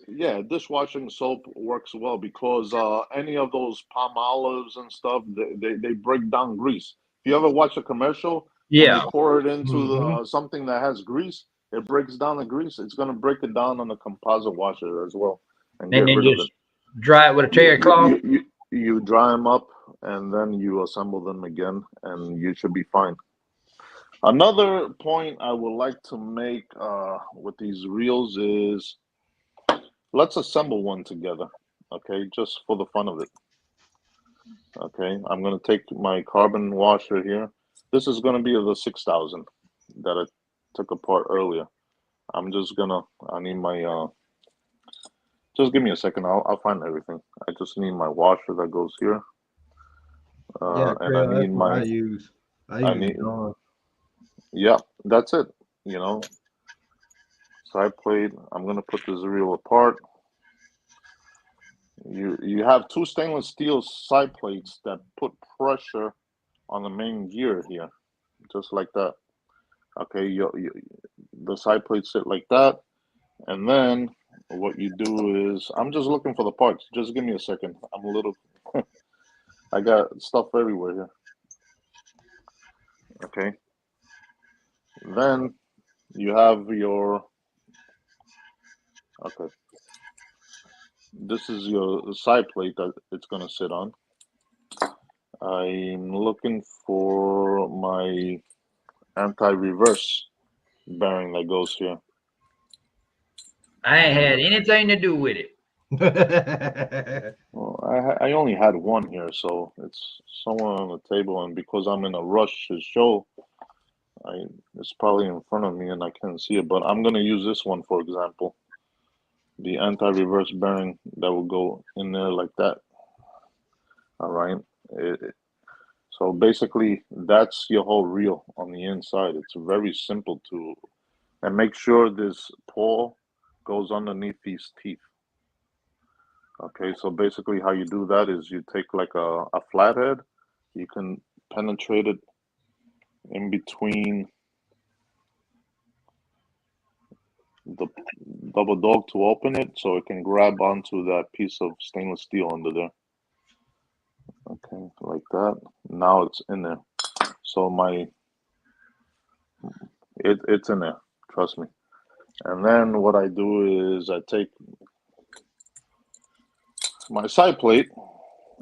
Yeah, dishwashing soap works well because any of those palm olives and stuff, they break down grease. If you ever watch a commercial, when they Yeah, pour it into Mm-hmm. something that has grease, it breaks down the grease. It's going to break it down on the composite washer as well and and get then rid of it. just dry it with a You, terry you, cloth. you, you, you dry them up and then you assemble them again and you should be fine. Another point I would like to make with these reels is let's assemble one together, okay? Just for the fun of it, okay? I'm gonna take my carbon washer here. This is gonna be the 6,000 that I took apart earlier. I'm just gonna, I need my, just give me a second. I'll find everything. I just need my washer that goes here, Yeah, and I Creel, need that's what I my, use. I I use need, Dawn. yeah, that's it. You know, side plate. I'm gonna put this reel apart. You have two stainless steel side plates that put pressure on the main gear here, just like that. Okay, the side plates sit like that, and then what you do is, I'm just looking for the parts. Just give me a second. I'm a little, I got stuff everywhere here. Okay, then you have your, okay, this is your side plate that it's gonna sit on. I'm looking for my anti-reverse bearing that goes here. I ain't And had anything to do with it. well, I only had one here, so it's somewhere on the table. And because I'm in a rush to show, I it's probably in front of me and I can't see it. But I'm gonna use this one for example, the anti-reverse bearing that will go in there like that. All right. So basically, that's your whole reel on the inside. It's very simple to, and make sure this pawl goes underneath these teeth. Okay, so basically how you do that is you take like a flathead You can penetrate it in between the double dog to open it, so it can grab onto that piece of stainless steel under there. Okay, like that. Now it's in there. So it's in there. Trust me. And then what I do is I take my side plate,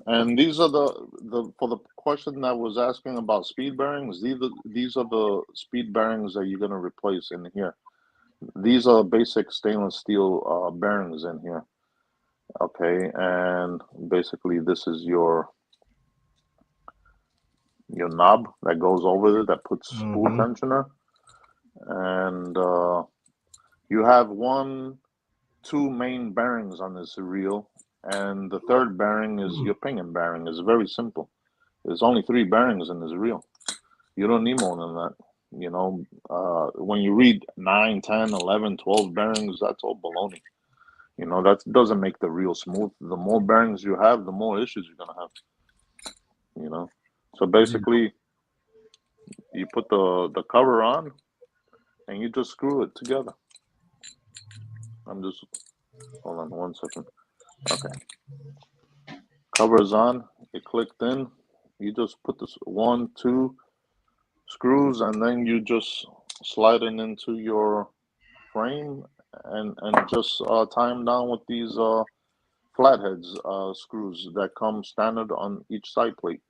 and these are the for the question that was asking about speed bearings. These are the speed bearings that you're gonna replace in here. These are basic stainless steel bearings in here. Okay, and basically this is your knob that goes over it that puts spool tensioner, and you have two main bearings on this reel, and the third bearing is your pinion bearing. It's very simple. There's only 3 bearings in this reel. You don't need more than that. You know, when you read 9, 10, 11, 12 bearings, that's all baloney. You know, that doesn't make the reel smooth. The more bearings you have, the more issues you're gonna have. You know, so basically, you put the cover on, and you just screw it together. Hold on 1 second. Okay, cover's on. It clicked in. You just put this 1, 2 screws, and then you just slide it into your frame and just tie them down with these flatheads screws that come standard on each side plate.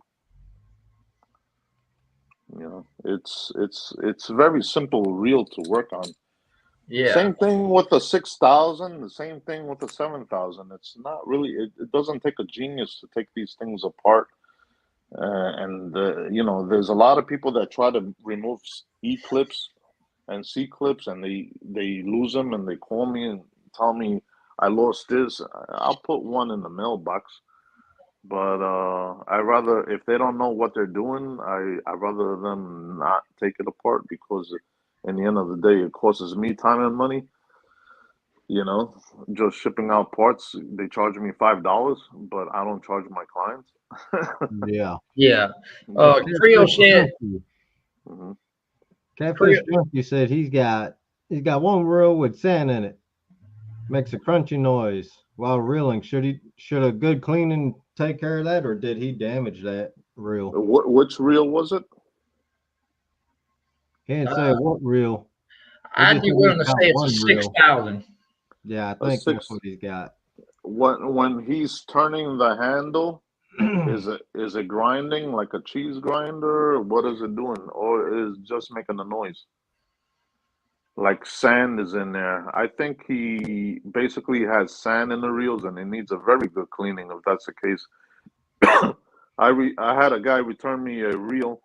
You know, it's very simple reel to work on. Yeah. Same thing with the 6,000. The same thing with the 7,000. It's not really. It doesn't take a genius to take these things apart. You know, there's a lot of people that try to remove E clips and C clips, and they lose them, and they call me and tell me I lost this. I'll put one in the mailbox, but I rather, if they don't know what they're doing, I rather them not take it apart, because in the end of the day, it costs me time and money. You know, just shipping out parts, they charge me $5, but I don't charge my clients. Yeah. Yeah. Well, Creel said. Mhm. Catfish Junkie said he's got one reel with sand in it. Makes a crunchy noise while reeling. Should a good cleaning take care of that, or did he damage that reel? Which reel was it? Can't say what reel. He I'd just be said willing he's to say got it's a one reel. 6,000. Yeah, I A think that's 6. what he's got. When he's turning the handle, is it grinding like a cheese grinder? What is it doing, or is it just making a noise? Like sand is in there. I think he basically has sand in the reels, and it needs a very good cleaning if that's the case. I had a guy return me a reel.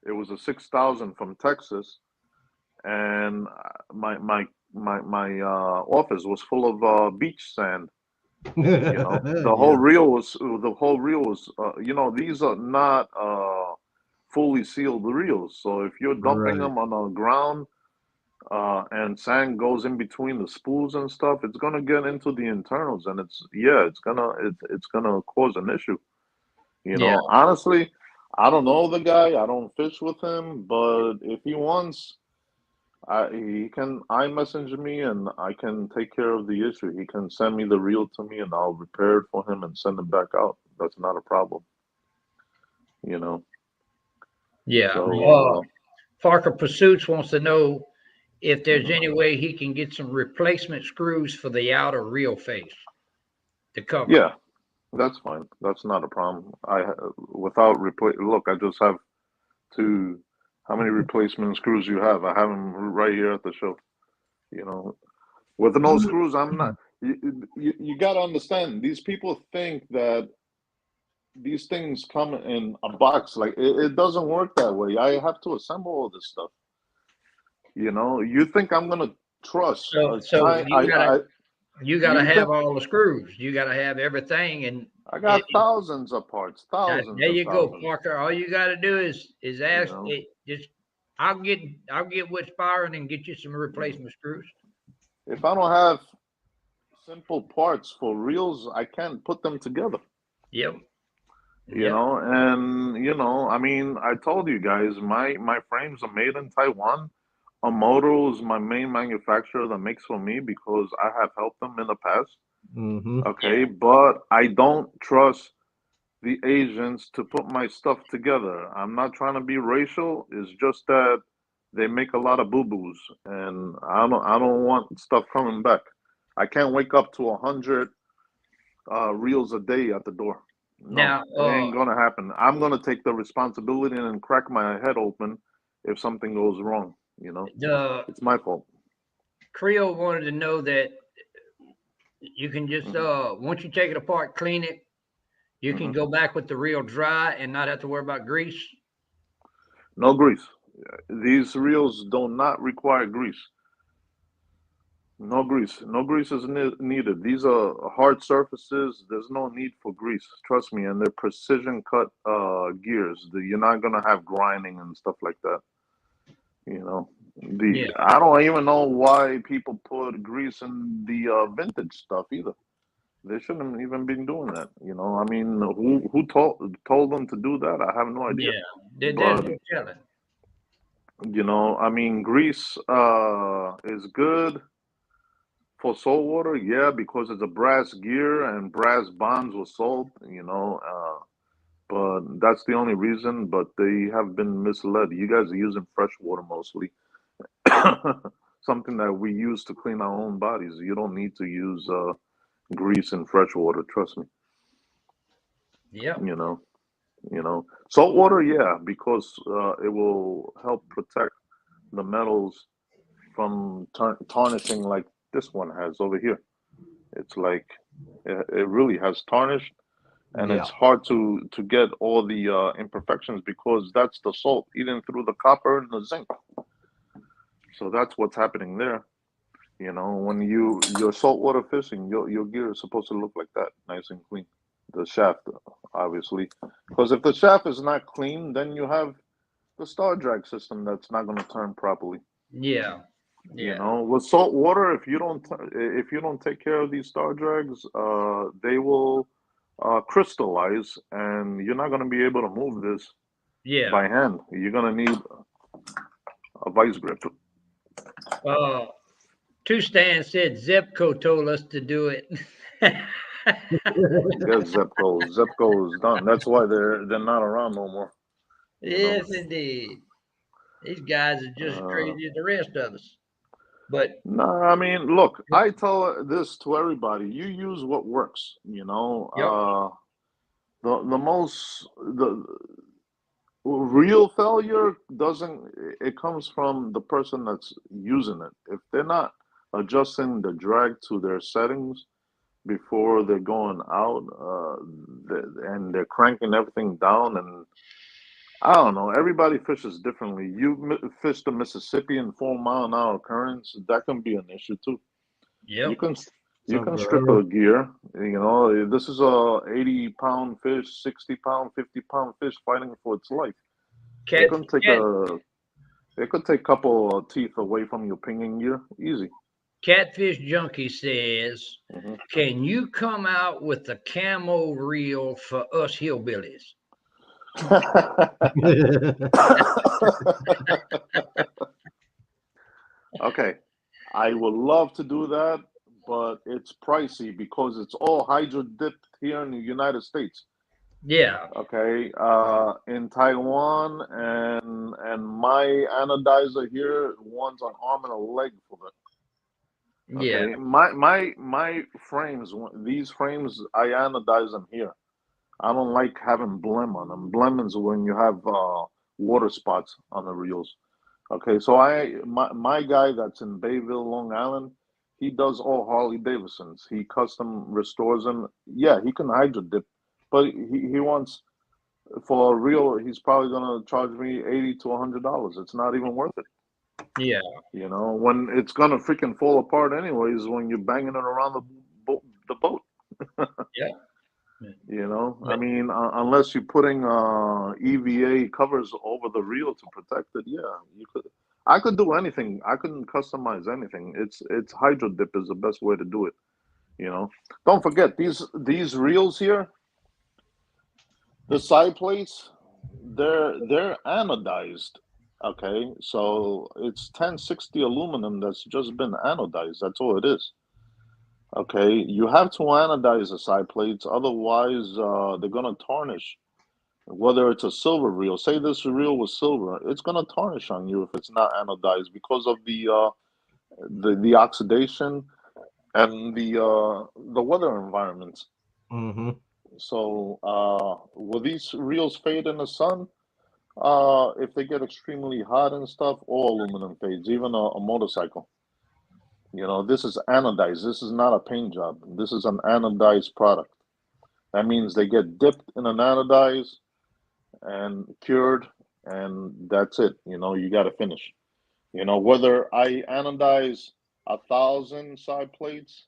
It was a 6,000 from Texas, and my office was full of beach sand. You know, the whole Yeah, reel was you know, these are not fully sealed reels. So if you're dumping right. them on the ground and sand goes in between the spools and stuff, it's gonna get into the internals, and it's gonna cause an issue. You Yeah. know, honestly, I don't know the guy. I don't fish with him, but if he wants, he can iMessage me, and I can take care of the issue. He can send me the reel to me, and I'll repair it for him and send it back out. That's not a problem. You know. Yeah. So Parker Pursuits wants to know if there's any way he can get some replacement screws for the outer reel face, the cover. yeah, that's fine. That's not a problem. Without replace. Look, I just have to. How many replacement screws you have? I have them right here at the show. You know, with no screws, I'm not. You got to understand. These people think that these things come in a box. Like it doesn't work that way. I have to assemble all this stuff. You know, you think I'm gonna trust a So time? you gotta You have think all the screws. You gotta have everything, and I got thousands of parts, there thousands and you go, thousands. Parker. All you gotta do is You ask know, it. Just I'll get with Spyron and get you some replacement screws. if I don't have simple parts for reels, I can't put them together. Yep. You know, and I mean, I told you guys, my frames are made in Taiwan. Amoto is my main manufacturer that makes for me because I have helped them in the past. Mm-hmm. Okay, but I don't trust the Asians to put my stuff together. I'm not trying to be racial. It's just that they make a lot of boo-boos, and I don't want stuff coming back. I can't wake up to 100 reels a day at the door. No, Now, it ain't gonna happen. I'm gonna take the responsibility and crack my head open if something goes wrong. the It's my fault. Creole wanted to know that you can just Hmm. once you take it apart, clean it, you can Hmm. go back with the reel dry and not have to worry about grease. No grease. These reels do not require grease. No grease. No grease is needed. These are hard surfaces. There's no need for grease. Trust me. And they're precision cut gears. You're not gonna have grinding and stuff like that. You know, the Yeah, I don't even know why people put grease in the vintage stuff either. They shouldn't even been doing that. I mean, who told them to do that? I have no idea. yeah. There's But no telling. I mean, grease is good for salt water, yeah, because it's a brass gear and brass bonds with salt. But that's the only reason. But they have been misled. You guys are using fresh water mostly. Something that we use to clean our own bodies. You don't need to use grease in fresh water. Trust me. Yep. You know, salt water, yeah, because it will help protect the metals from tarnishing like this one has over here. It's like it really has tarnished, and Yeah. it's hard to get all the imperfections because that's the salt eating through the copper and the zinc. So that's what's happening there. When you're saltwater fishing, your gear is supposed to look like that, nice and clean. The shaft, obviously, because if the shaft is not clean, then you have the star drag system that's not going to turn properly. Yeah. Yeah. With salt water, if you don't take care of these star drags, they will crystallize, and you're not going to be able to move this Yeah. by hand. You're going to need a vice grip. Uh, Two Stan said Zepco told us to do it. Forget Zepco. Zepco is done. That's why they're not around no more. You know. Yes, indeed. These guys are just as Uh, crazy as the rest of us. But no, I mean, look, I tell this to everybody. You use what works. yep. The real failure doesn't. It comes from the person that's using it. If they're not adjusting the drag to their settings before they're going out, and they're cranking everything down, and I don't know. Everybody fishes differently. You fish the Mississippi in 4 mile an hour currents. That can be an issue too. You Yep. can you So can strip a gear. This is a 80-pound fish, 60-pound, 50-pound fish fighting for its life. It Cat can take cat a it could take a couple of teeth away from your pinging gear, easy. Catfish Junkie says, Hmm. can you come out with a camo reel for us hillbillies? Okay, I would love to do that, but it's pricey because it's all hydro dipped here in the United States. Yeah. Okay, in Taiwan, and my anodizer here wants an arm and a leg for it. Yeah. Okay, my frames, these frames, I anodize them here. I don't like having blem on them. Blem is when you have water spots on the reels. Okay, so my guy that's in Bayville, Long Island, he does all Harley Davidsons. He custom restores them. Yeah, he can hydro dip, but he wants for a reel. He's probably gonna charge me $80 to $100. It's not even worth it. Yeah. When it's gonna freaking fall apart anyways when you're banging it around the boat. Yeah. I mean, unless you're putting EVA covers over the reel to protect it, yeah, you could. I could do anything. I couldn't customize anything. It's hydro dip is the best way to do it. Don't forget these reels here. The side plates, they're anodized. Okay, so it's 1060 aluminum that's just been anodized. That's all it is. Okay, you have to anodize the side plates, otherwise they're gonna tarnish. Whether it's a silver reel, say this reel was silver, it's gonna tarnish on you if it's not anodized because of the oxidation and the weather environments. Mm-hmm. So will these reels fade in the sun? If they get extremely hot and stuff, all aluminum fades, even a motorcycle. You know, this is anodized. This is not a paint job. This is an anodized product. That means they get dipped in an anodize and cured, and that's it. You know, you got to finish. You know, whether I anodize 1,000 side plates,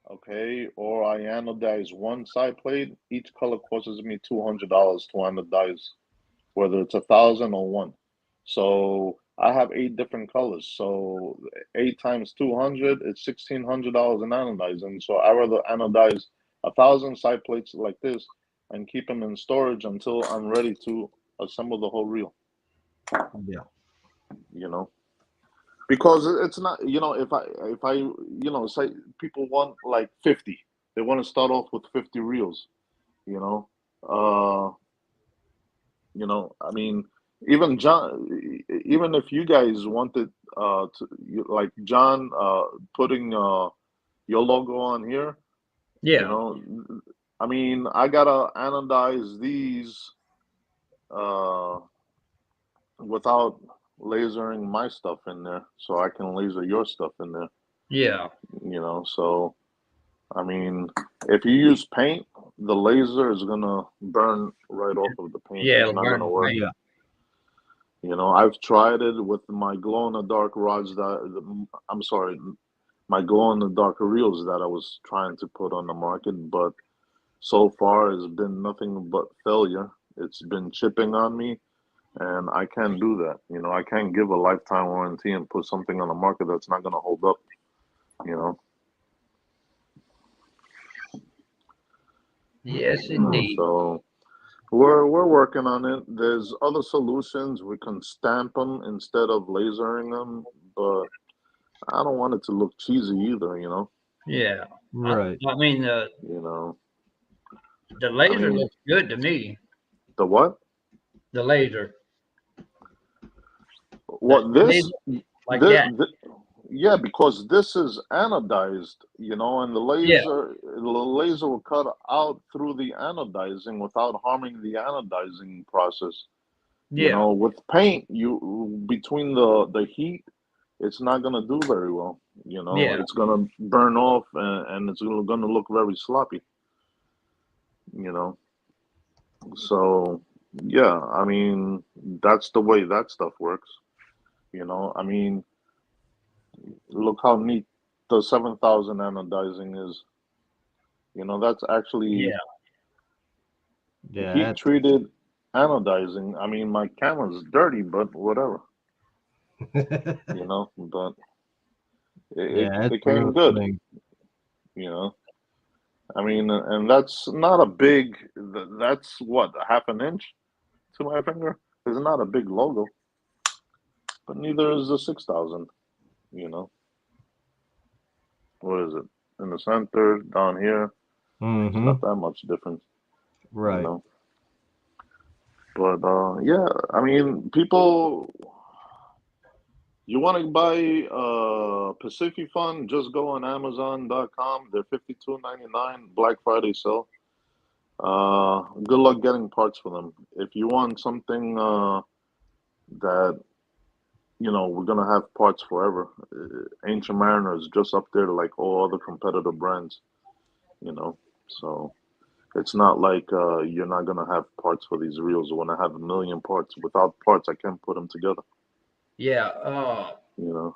okay, or I anodize one side plate, each color costs me $200 to anodize, whether it's 1,000 or one. So I have 8 different colors. So 8 times 200, it's $1,600 in anodizing. So I rather anodize 1,000 side plates like this and keep them in storage until I'm ready to assemble the whole reel. Yeah. You know, because it's not. You know, if I say people want like 50, they want to start off with 50 reels. You know, uh, I mean, even John, even if you guys wanted like John putting your logo on here, you Yeah. know, I mean, I gotta anodize these uh, without lasering my stuff in there, so I can laser your stuff in there. Yeah. You know, so I mean, if you use paint, the laser is gonna burn right off of the paint. Yeah. It's It'll not burn gonna the work. paint. Yeah. You know, I've tried it with my glow in the dark rods that I'm sorry, my glow in the dark reels that I was trying to put on the market, but so far it's been nothing but failure. It's been chipping on me, and I can't do that. You know, I can't give a lifetime warranty and put something on the market that's not going to hold up. You know, Yes, indeed. so we're working on it. There's other solutions. We can stamp them instead of lasering them, but I don't want it to look cheesy either. Yeah. I, Right. I mean, You know. the I laser mean, looks good to me. the what? The laser. The What this? laser like This, that. yeah, because this is anodized, and the Yeah. laser will cut out through the anodizing without harming the anodizing process. Yeah. With paint, you between the heat, it's not gonna do very well. Yeah. It's gonna burn off and it's gonna look very sloppy. You know, so yeah, I mean that's the way that stuff works. I mean, look how neat the 7,000 anodizing is. That's actually Yeah. Yeah. heat treated anodizing. I mean, my camera's dirty, but whatever, but it, Yeah. That's it came real good, clean. you know. I mean, and that's not a big, that's what, a half an inch to my finger? It's not a big logo, but neither is the 6,000, you know. What is it? In the center, down here, it's Mm-hmm. not that much difference, you Right. know. But yeah, I mean, people, you want to buy Pacific Fund, just go on Amazon.com. They're 52.99 Black Friday sale. Good luck getting parts for them. If you want something that we're gonna have parts forever. Ancient Mariner is just up there like all other competitor brands. You know, so it's not like you're not gonna have parts for these reels. When I have a million parts, without parts, I can't put them together. Yeah. You know.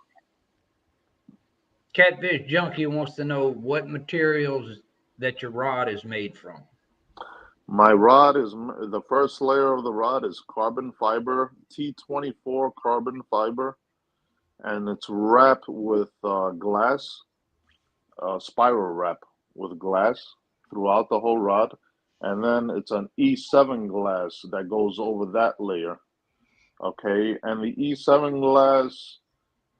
Catfish Junkie wants to know what materials that your rod is made from. My rod is the first layer of the rod is carbon fiber, T24 carbon fiber, and it's wrapped with glass, spiral wrap with glass throughout the whole rod. and then it's an E7 glass that goes over that layer. Okay, and the E7 glass,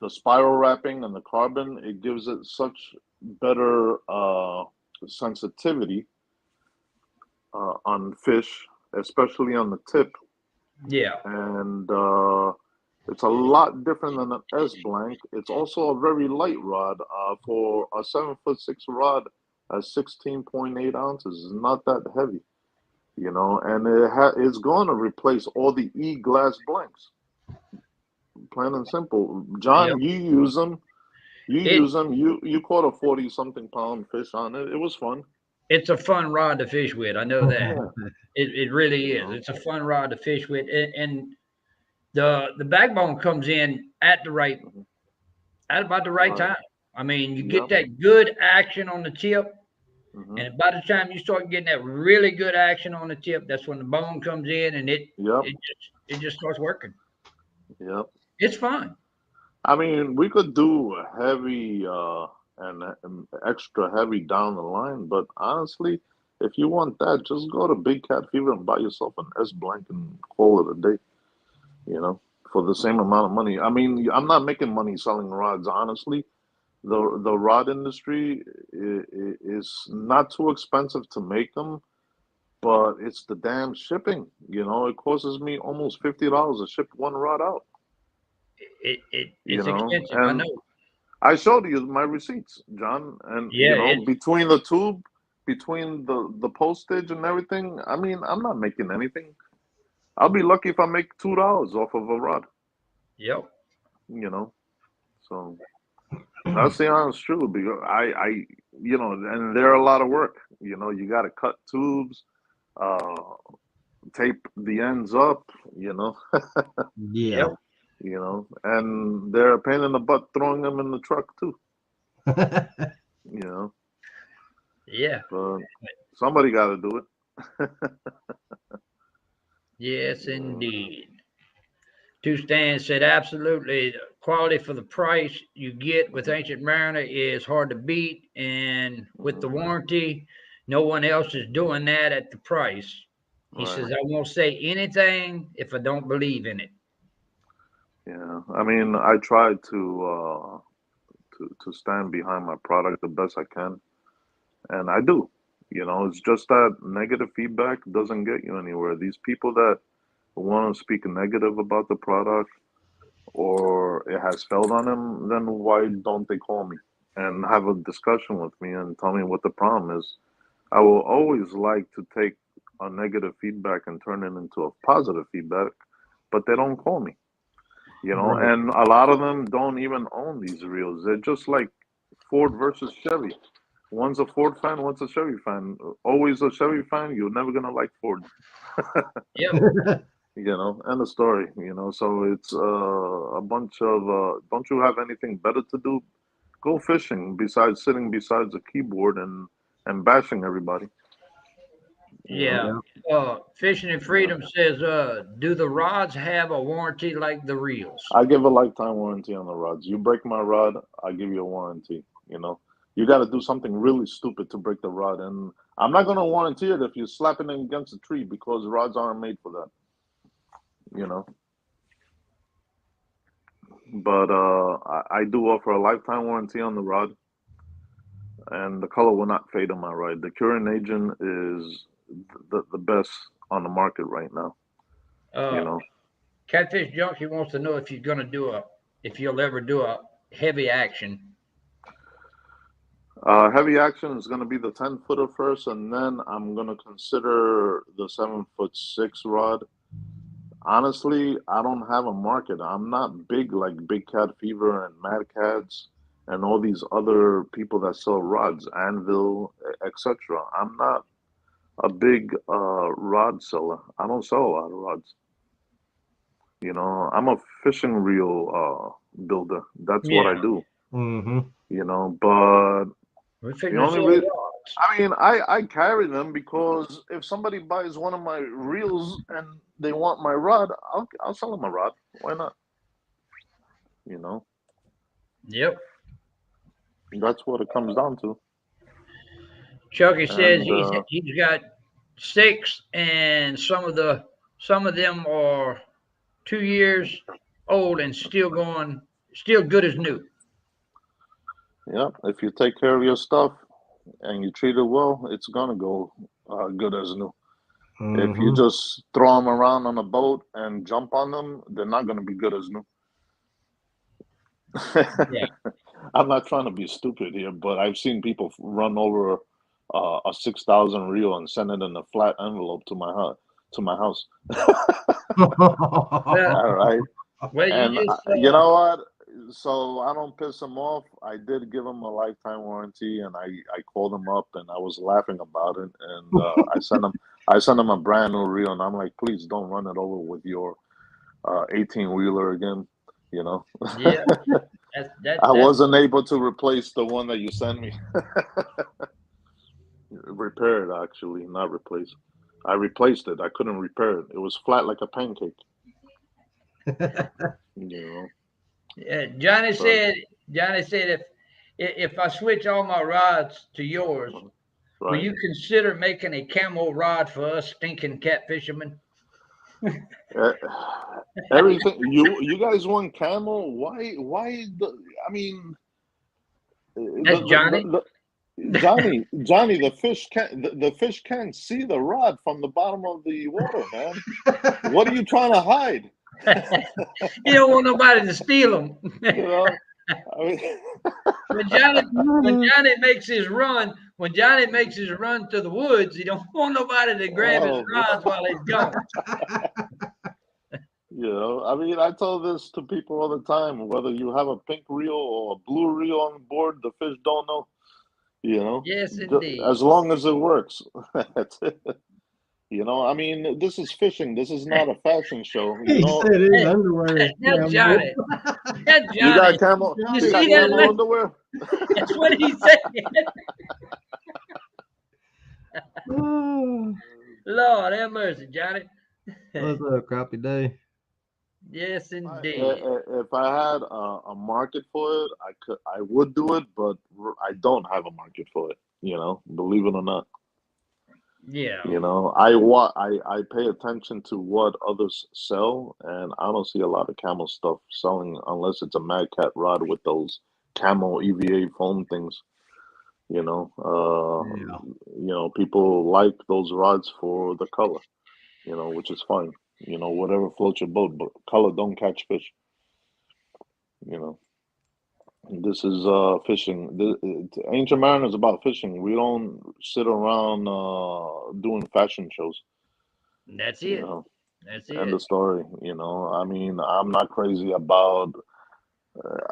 the spiral wrapping and the carbon, it gives it such better sensitivity on fish, especially on the tip, Yeah. and it's a lot different than an S blank. It's also a very light rod for a 7'6" rod at 16.8 ounces. It's not that heavy, you know, and it's going to replace all the E glass blanks. Plain and simple. John, Yep. you use them. You It use them. You caught a 40-something pound fish on it. It was fun. it's a fun rod to fish with. I know that. Yeah. It really You is. know. It's a fun rod to fish with, and the backbone comes in at about the right Right. time. I mean, you get Yep. that good action on the tip, Hmm. and by the time you start getting that really good action on the tip, that's when the bone comes in, and Yep. it just starts working. Yep. It's fun. I mean, we could do a heavy and extra heavy down the line, but honestly, if you want that, just go to Big Cat Fever and buy yourself an S blank and call it a day. You know, for the same amount of money. I mean, I'm not making money selling rods, honestly. The rod industry is not too expensive to make them, but it's the damn shipping. You know, it costs me almost $50 to ship one rod out. You It's know, expensive. I and know. I showed you my receipts, John, and you Yeah, know, between the tube, between the postage and everything. I mean, I'm not making anything. I'll be lucky if I make $2 off of a rod. yep. You know, so. That's the honest truth because you know, and they're a lot of work. You know, you got to cut tubes, uh, tape the ends up. You know, Yeah. Yep. you know, and they're a pain in the butt throwing them in the truck too. You know, Yeah. but somebody got to do it. Yes, Yeah. indeed. Two Stan said, absolutely. The quality for the price you get with Ancient Mariner is hard to beat. And with the Mhm. warranty, no one else is doing that at the price. He Right. says, I won't say anything if I don't believe in it. Yeah. I mean, I try to stand behind my product the best I can, and I do. You know, it's just that negative feedback doesn't get you anywhere. These people that want to speak negative about the product or it has failed on them, then why don't they call me and have a discussion with me and tell me what the problem is? I will always like to take a negative feedback and turn it into a positive feedback, but they don't call me, you know, Right. and a lot of them don't even own these reels. They're just like Ford versus Chevy. One's a Ford fan, one's a Chevy fan. Always a Chevy fan, you're never gonna like Ford. Yep. You know, end of story. You know, so it's a bunch of. Don't you have anything better to do? Go fishing besides sitting besides a keyboard and bashing everybody. You know, Yeah. Yeah. Fishing and yeah. Freedom says, do the rods have a warranty like the reels? I give a lifetime warranty on the rods. You break my rod, I give you a warranty. You know, you got to do something really stupid to break the rod, and I'm not gonna warranty it if you're slapping it against a tree because rods aren't made for that. You know, but I do offer a lifetime warranty on the rod. And the color will not fade on my ride. The curing agent is the best on the market right now. You Uh, know, Catfish Junkie wants to know if you'll ever do a heavy action. heavy action is going to be the 10-footer first, and then I'm going to consider the 7'6" rod. Honestly, I don't have a market. I'm not big like Big Cat Fever and Mad Cats and all these other people that sell rods, Anvil, etc. I'm not a big rod seller. I don't sell a lot of rods. You know, I'm a fishing reel builder. That's what Yeah. I do. Mm-hmm. You know, but We the figure to only sell reason rods. I mean, I carry them because if somebody buys one of my reels and they want my rod, I'll sell them a rod. Why not? You know, Yep. that's what it comes down to. Chucky says And he's got six, and some of them are 2 years old and still going, still good as new. Yeah, if you take care of your stuff and you treat it well, it's gonna go good as new. If you just throw them around on a boat and jump on them, they're not gonna be good as new. Yeah. I'm not trying to be stupid here, but I've seen people run over a 6,000 reel and send it in a flat envelope to my house. To my house. Well, All right. well, you And just you know what? So I don't piss them off. I did give them a lifetime warranty, and I called them up, and I was laughing about it, and I sent them a brand new reel, and I'm like, please don't run it over with your 18 wheeler again. You know, yeah. I That's wasn't able to replace the one that you sent me. Repair it, actually, not replace. I replaced it. I couldn't repair it. It was flat like a pancake. You know, yeah. but Johnny said if I switch all my rods to yours, will right. you consider making a camo rod for us stinking cat fishermen? Uh, everything you guys want camo? Why the? I mean, That's Johnny. Johnny, the fish can't see the rod from the bottom of the water, man. What are you trying to hide? He don't want nobody to steal them. You know, I mean, When Johnny makes his run to the woods, he don't want nobody to grab his oh, rods while he's gone. I mean, I tell this to people all the time. Whether you have a pink reel or a blue reel on board, the fish don't know. Yes, indeed. As long as it works. That's it. I mean, this is fishing. This is not a fashion show. He said his underwear is That's camo. Johnny. That's You Johnny. got camo. You You see got that? camo underwear. That's what he said. Oh, Lord have mercy, Johnny. what's up, crappy day? Yes, I- indeed. If I had a market for it, I would do it, but I don't have a market for it. Believe it or not. Yeah. I pay attention to what others sell, and I don't see a lot of camo stuff selling unless it's a Mad Cat rod with those camo EVA foam things. You know, Yeah. people like those rods for the color. Which is fine. Whatever floats your boat, but color don't catch fish. You know, this is fishing. Ancient Mariner is about fishing. We don't sit around doing fashion shows. That's You it. know, That's end it. of story. I mean, I'm not crazy about.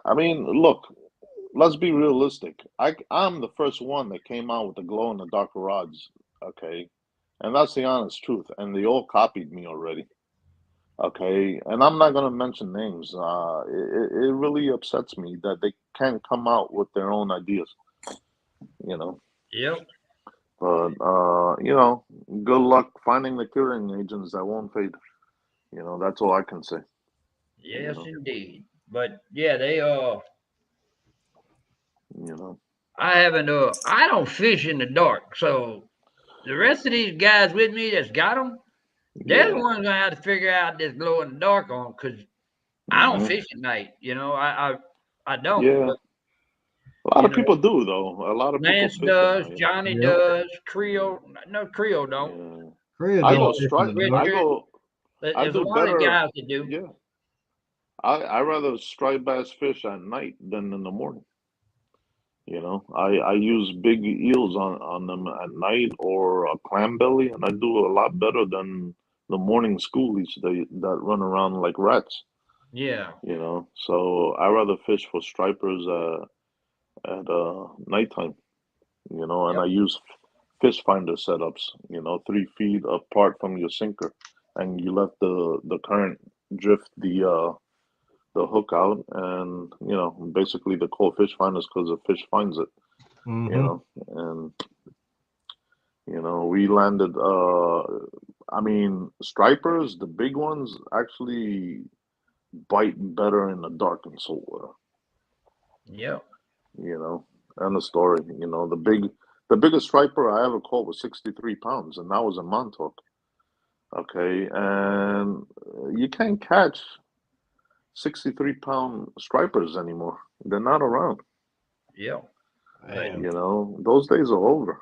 I mean, look, let's be realistic. I'm the first one that came out with the glow in the dark rods. Okay, and that's the honest truth. And they all copied me already. Okay, and I'm not gonna mention names. It really upsets me that they can't come out with their own ideas. You know, Yep. but good luck finding the curing agents that won't fade. That's all I can say. You Yes, know, indeed. But yeah, they are. you know, I haven't. I don't fish in the dark, so the rest of these guys with me that's got them, they're the yeah, ones gonna have to figure out this glow in the dark on because I don't hmm fish at night. I don't. yeah. But A lot you of know, people do though. A lot of people Lance fish at does, night. Johnny Yep. does, Creole. No, Creole don't. Yeah, Korea I don't go fish in strike. the dark. I Richard. go. I There's a do lot of better. guys that do. Yeah, I rather striped bass fish at night than in the morning. I use big eels on them at night or a clam belly, and I do a lot better than the morning schoolies that run around like rats. Yeah. So I rather fish for stripers at nighttime. And Yep. I use fish finder setups. 3 feet apart from your sinker, and you let the current drift the hook out, and basically the call fish finders because the fish finds it. Mm-hmm. And we landed I mean stripers, the big ones actually bite better in the dark and salt water, Yep. you know. And the story, the The biggest striper I ever caught was 63 pounds, and that was in Montauk. Okay, and you can't catch 63-pound stripers anymore. They're not around. Yeah. Man. You know, those days are over.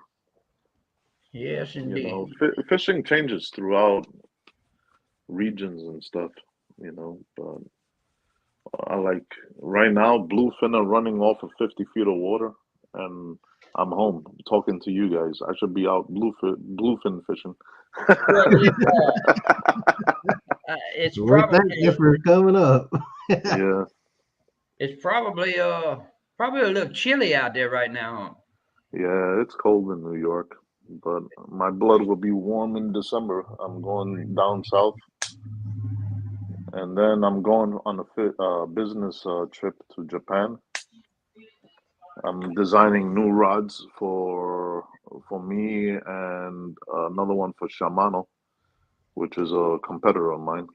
Yes, You know, indeed. fishing changes throughout regions and stuff. You know, but I like right now bluefin are running off of 50 feet of water, and I'm home talking to you guys. I should be out bluefin fishing. Well, it's With that probably effort coming up. Yeah, it's probably a little chilly out there right now. yeah, it's cold in New York, but my blood will be warm in December. I'm going down south, and then I'm going on a business trip to Japan. I'm designing new rods for me and another one for Shimano, which is a competitor of mine.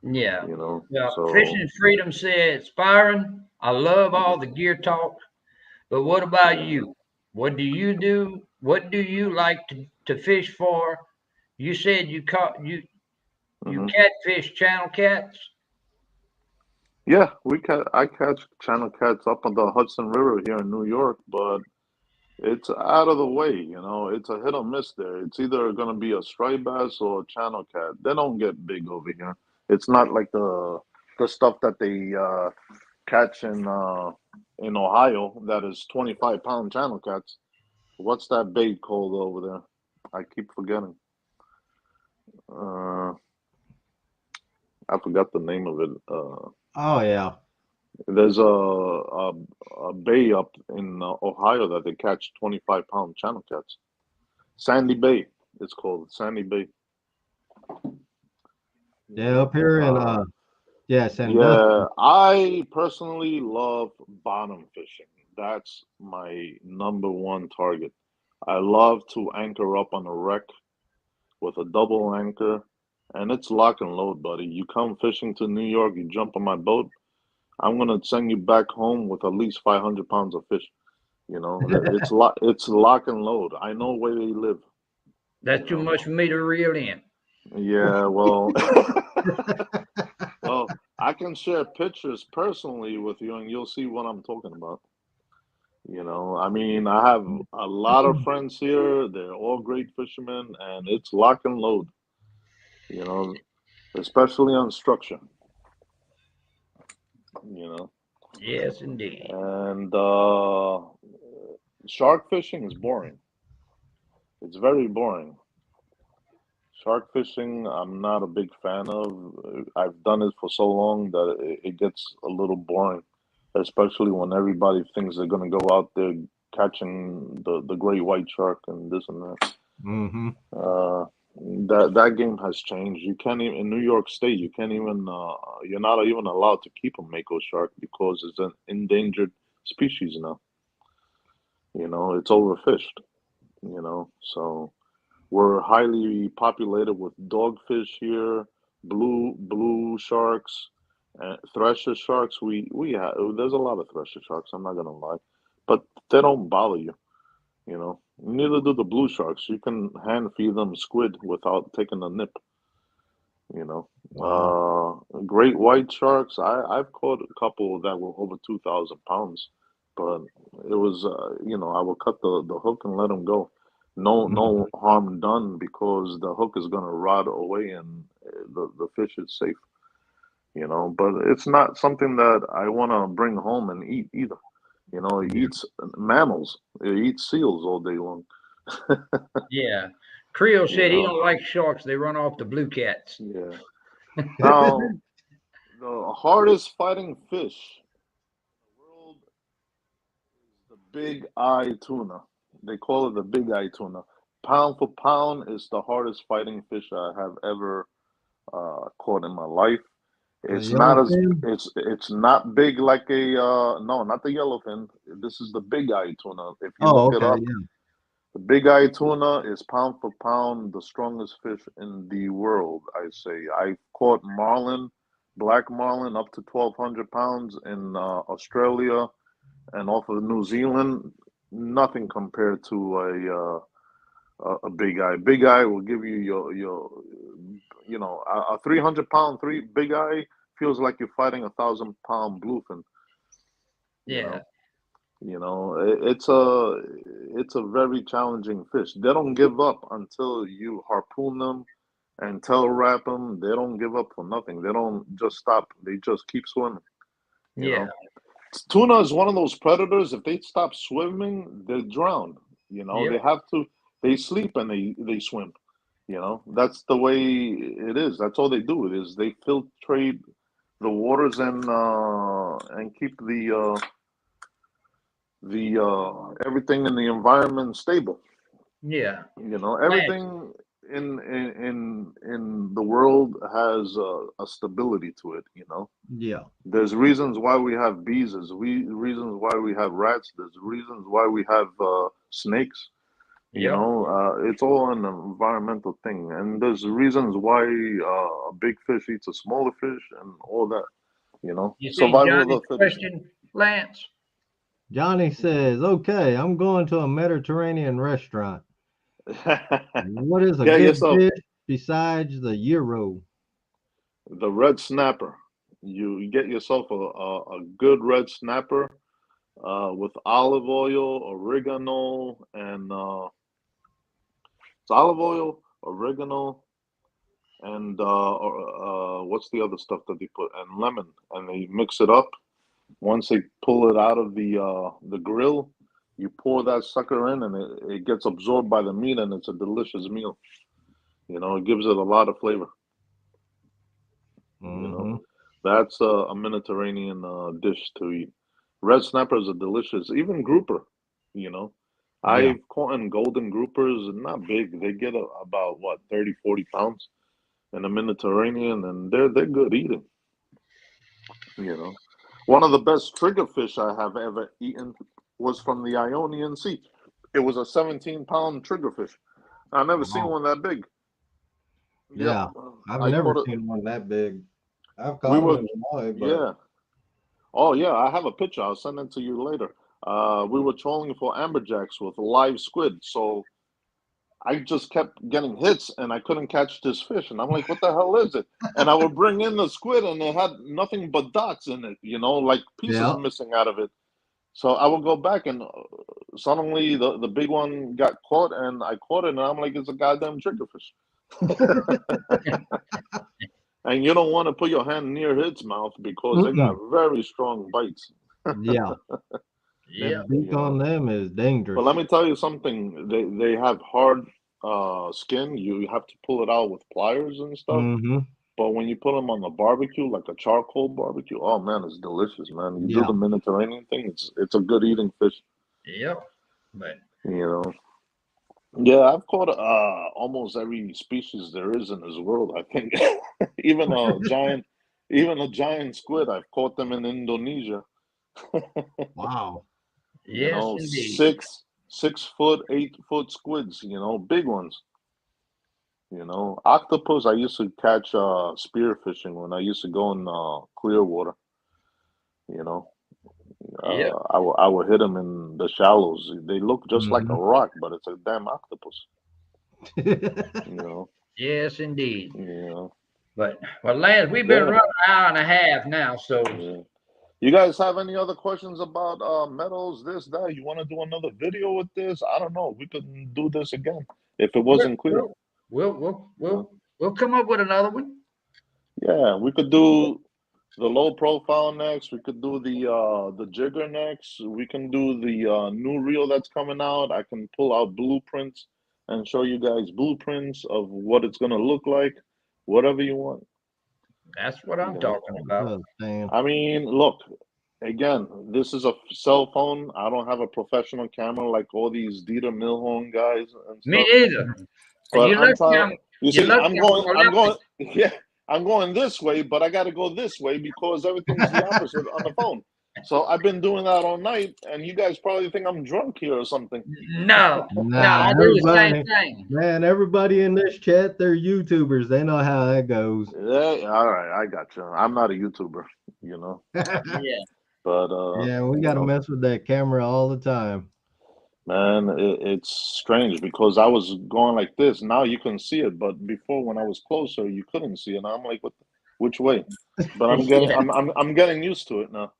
Yeah. You know, Yeah. so Fishing Freedom said, Spyron, I love all mhm, the gear talk, but what about yeah. you? What do you do? What do you like to fish for? You said you Hmm. catfish channel cats. Yeah, I catch channel cats up on the Hudson River here in New York, but it's out of the way, you know. It's a hit or miss there. It's either gonna be a striped bass or a channel cat. They don't get big over here. It's not like the stuff that they catch in Ohio that is 25-pound channel cats. What's that bait called over there? I keep forgetting. Uh, I forgot the name of it. Oh yeah. There's a bay up in Ohio that they catch 25-pound channel cats. Sandy Bay, it's called Sandy Bay. You Yeah, up know, here in yeah, Sandusky. yeah. I personally love bottom fishing. That's my number one target. I love to anchor up on a wreck with a double anchor, and it's lock and load, buddy. You come fishing to New York, you jump on my boat, I'm gonna send you back home with at least 500 pounds of fish. You know, it's lock and load. I know where they live. You That's too know, much for me to reel in. yeah. Well, well, I can share pictures personally with you, and you'll see what I'm talking about. You know, I mean, I have a lot of friends here. They're all great fishermen, and it's lock and load. You know, especially on structure. You know, Yes, indeed. and shark fishing is boring. It's very boring. Shark fishing, I'm not a big fan of. I've done it for so long that it gets a little boring, especially when everybody thinks they're gonna go out there catching the great white shark and this and that. Mm-hmm. That game has changed. You can't even in New York State. You can't even. You're not even allowed to keep a mako shark because it's an endangered species now. You know, it's overfished. You know, so. We're highly populated with dogfish here, blue sharks, thresher sharks. We have there's a lot of thresher sharks. I'm not gonna lie, but they don't bother you. You know, neither do the blue sharks. You can hand feed them squid without taking a nip. You know, Wow. great white sharks. I've caught a couple that were over 2,000 pounds, but it was you know I would cut the hook and let them go. No Mhm. harm done because the hook is gonna rot away and the fish is safe. You know, but it's not something that I want to bring home and eat either. You know, it Yeah. eats mammals. It eats seals all day long. Yeah. Creel You said he know, don't like sharks. They run off the blue cats. yeah. Now the hardest fighting fish in the world is the big eye tuna. They call it the big eye tuna. Pound for pound is the hardest fighting fish I have ever caught in my life. The It's not as yellowfin. it's not big like a no, not the yellowfin. This is the big eye tuna. If you look Oh, it okay. up, Yeah. the big eye tuna is pound for pound the strongest fish in the world. I say I caught marlin, black marlin, up to 1,200 pounds in Australia and off of New Zealand. nothing compared to a big eye. Big eye will give you a 300-pound big eye feels like you're fighting 1,000-pound bluefin. Yeah. It's a very challenging fish. They don't give up until you harpoon them and tail wrap them. They don't give up for nothing. They don't just stop. They just keep swimming. Yeah. Tuna is one of those predators. If they stop swimming, they drown. Yep. They have to. They sleep and they swim. That's the way it is. That's all they do. It is they filtrate the waters and keep the everything in the environment stable. Yeah. Everything in the world has a stability to it. Yeah. There's reasons why we have bees. There's reasons why we have rats. There's reasons why we have snakes. Yep. It's all an environmental thing, and there's reasons why a big fish eats a smaller fish, and all that. You see Survival of Johnny's the fittest. question, Lance? Johnny says, "Okay, I'm going to a Mediterranean restaurant. What is a Get good yourself fish besides the Euro?" the red snapper. You get yourself a good red snapper with olive oil, oregano, and it's olive oil, oregano, and what's the other stuff that they put? And lemon, and they mix it up. Once they pull it out of the grill, you pour that sucker in, and it gets absorbed by the meat, and it's a delicious meal. It gives it a lot of flavor. That's a Mediterranean dish to eat. Red snappers are delicious. Even grouper, Yeah. I've caught in golden groupers, not big. They get about what 30, 40 pounds in the Mediterranean, and they're good eating. One of the best trigger fish I have ever eaten was from the Ionian Sea. It was a 17-pound triggerfish. I've never seen Wow. one that big. Yeah. Yep. I've I never caught it. seen one that big. I've We caught them were, in Hawaii, but yeah. Oh, yeah, I have a picture. I'll send it to you later. We were trolling for amberjacks with live squid. So I just kept getting hits and I couldn't catch this fish. And I'm like, what the hell is it? And I would bring in the squid and it had nothing but dots in it, like pieces yeah. missing out of it. So I would go back and suddenly the big one got caught and I caught it and I'm like, it's a goddamn triggerfish. And you don't want to put your hand near its mouth because they got very strong bites. Yeah. Yeah. That beak on them is But dangerous. let me tell you something. They have hard skin. You have to pull it out with pliers and stuff. But when you put them on the barbecue, like a charcoal barbecue, oh man, it's delicious, man. You do the Mediterranean thing, it's a good eating fish. Yep. But yeah, I've caught almost every species there is in this world. I think even a giant squid. I've caught them in Indonesia. Wow. yes, indeed. 6 foot, 8 foot squids. Big ones. Octopus. I used to catch spear fishing when I used to go in clear water. Yep. I would hit them in the shallows. They look just like a rock, but it's a damn octopus. Yes, indeed. Yeah. But well, Lance, we've been running an hour and a half now, so Yeah. You guys have any other questions about metals, this, that? You want to do another video with this? I don't know. We could do this again if it wasn't clear. we'll come up with another one. Yeah, we could do the low profile next. We could do the jigger next. We can do the new reel that's coming out. I can pull out blueprints and show you guys blueprints of what it's gonna look like. Whatever you want. That's what I'm talking about. I mean, look, again, this is a cell phone. I don't have a professional camera like all these Dieter Milhorn guys and stuff. Me neither. But I'm trying. You see, I'm going. Yeah, I'm going this way, but I got to go this way because everything's the opposite on the phone. So I've been doing that all night, and you guys probably think I'm drunk here or something. No, I do the same thing. Man, everybody in this chat, they're YouTubers. They know how that goes. Yeah, all right, I got you. I'm not a YouTuber, Yeah. But yeah, we got to mess with that camera all the time. Man, it's strange because I was going like this. Now you can see it, but before when I was closer, you couldn't see it. And I'm like, which way? But Yeah. I'm getting used to it now.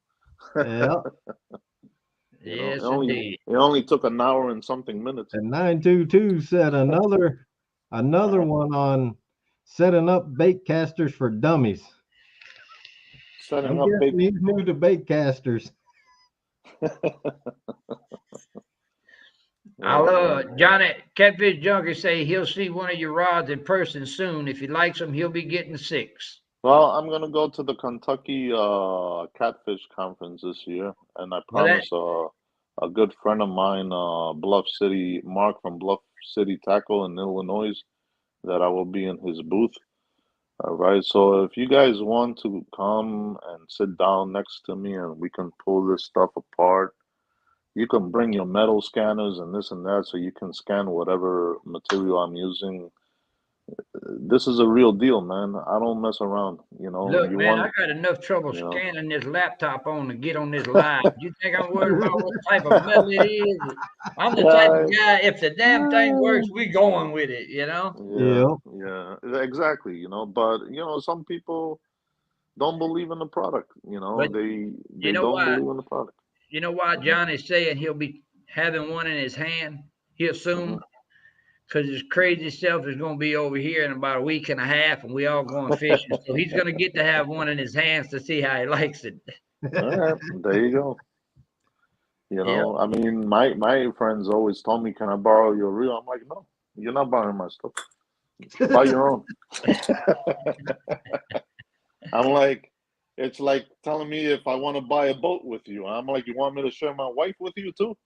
Yeah. You know, Yes, indeed. it only took an hour and something minutes. And 922 said another one on setting up bait casters for dummies. Setting I'm up guessing bait. he's new to bait casters. Johnny Catfish Junkie say he'll see one of your rods in person soon. If he likes them, he'll be getting 6. Well, I'm gonna go to the Kentucky Catfish Conference this year, and I Well, that promise a good friend of mine, Mark from Bluff City Tackle in Illinois, that I will be in his booth. All right, so if you guys want to come and sit down next to me and we can pull this stuff apart, you can bring your metal scanners and this and that so you can scan whatever material I'm using. This is a real deal, man. I don't mess around. You know, look, you man, I want, got enough trouble you know, scanning this laptop on to get on this live. You think I'm worried about what type of metal it is? I'm the type of yeah, guy. If the damn thing works, we going with it. You know. yeah, Yep. yeah, exactly. You know, but some people don't believe in the product. You know, But you they know don't why? believe in the product. You know why Hmm. John is saying he'll be having one in his hand here Hmm. soon? Because his crazy self is going to be over here in about a week and a half, and we all going fishing. So he's going to get to have one in his hands to see how he likes it. All right, there you go. You Yeah. know, I mean, my friends always told me, "Can I borrow your reel?" I'm like, "No, you're not borrowing my stuff. Buy your own." I'm like, it's like telling me if I want to buy a boat with you. I'm like, you want me to share my wife with you too?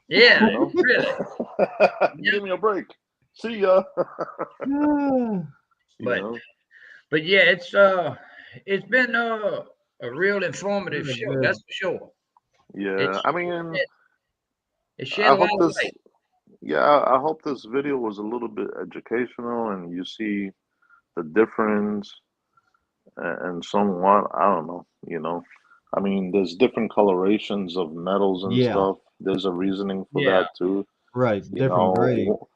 Yeah, You know, really. Yeah. give me a break. See ya. Ah, You But know, yeah, it's been a real informative very show. That's good. for sure. yeah. It's I mean, it shed I a lot hope of this. light. Yeah, I hope this video was a little bit educational and you see the difference and somewhat. I don't know. I mean, there's different colorations of metals and Yeah. stuff. There's a reasoning for Yeah. that too. Right. You Different grade. know,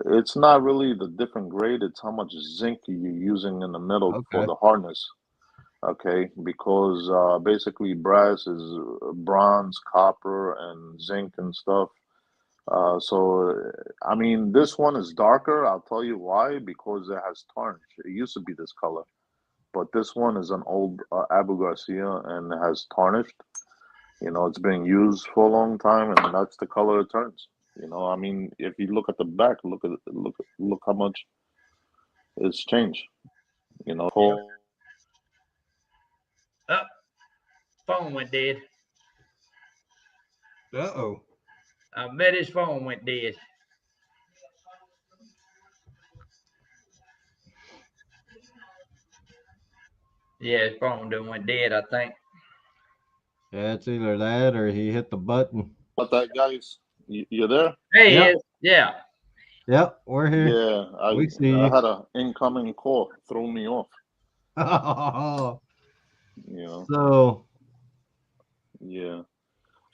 it's not really the different grade, it's how much zinc you're using in the metal for Okay. the hardness. Okay, because basically brass is bronze, copper, and zinc and stuff. I mean, this one is darker. I'll tell you why, because it has tarnish. It used to be this color, but this one is an old Abu Garcia and it has tarnished. It's been used for a long time, and that's the color it turns. I mean, if you look at the back, look how much it's changed. Yep. Whole Up, phone went dead. Uh-oh. I bet his phone went dead. Yeah, his phone done went dead, I think. Yeah, it's either that or he hit the button. about that, guys. You there? Hey, he Yep. is. Yeah. Yep. We're here. Yeah, We see I you. had a incoming call, threw me off. You know, So, yeah.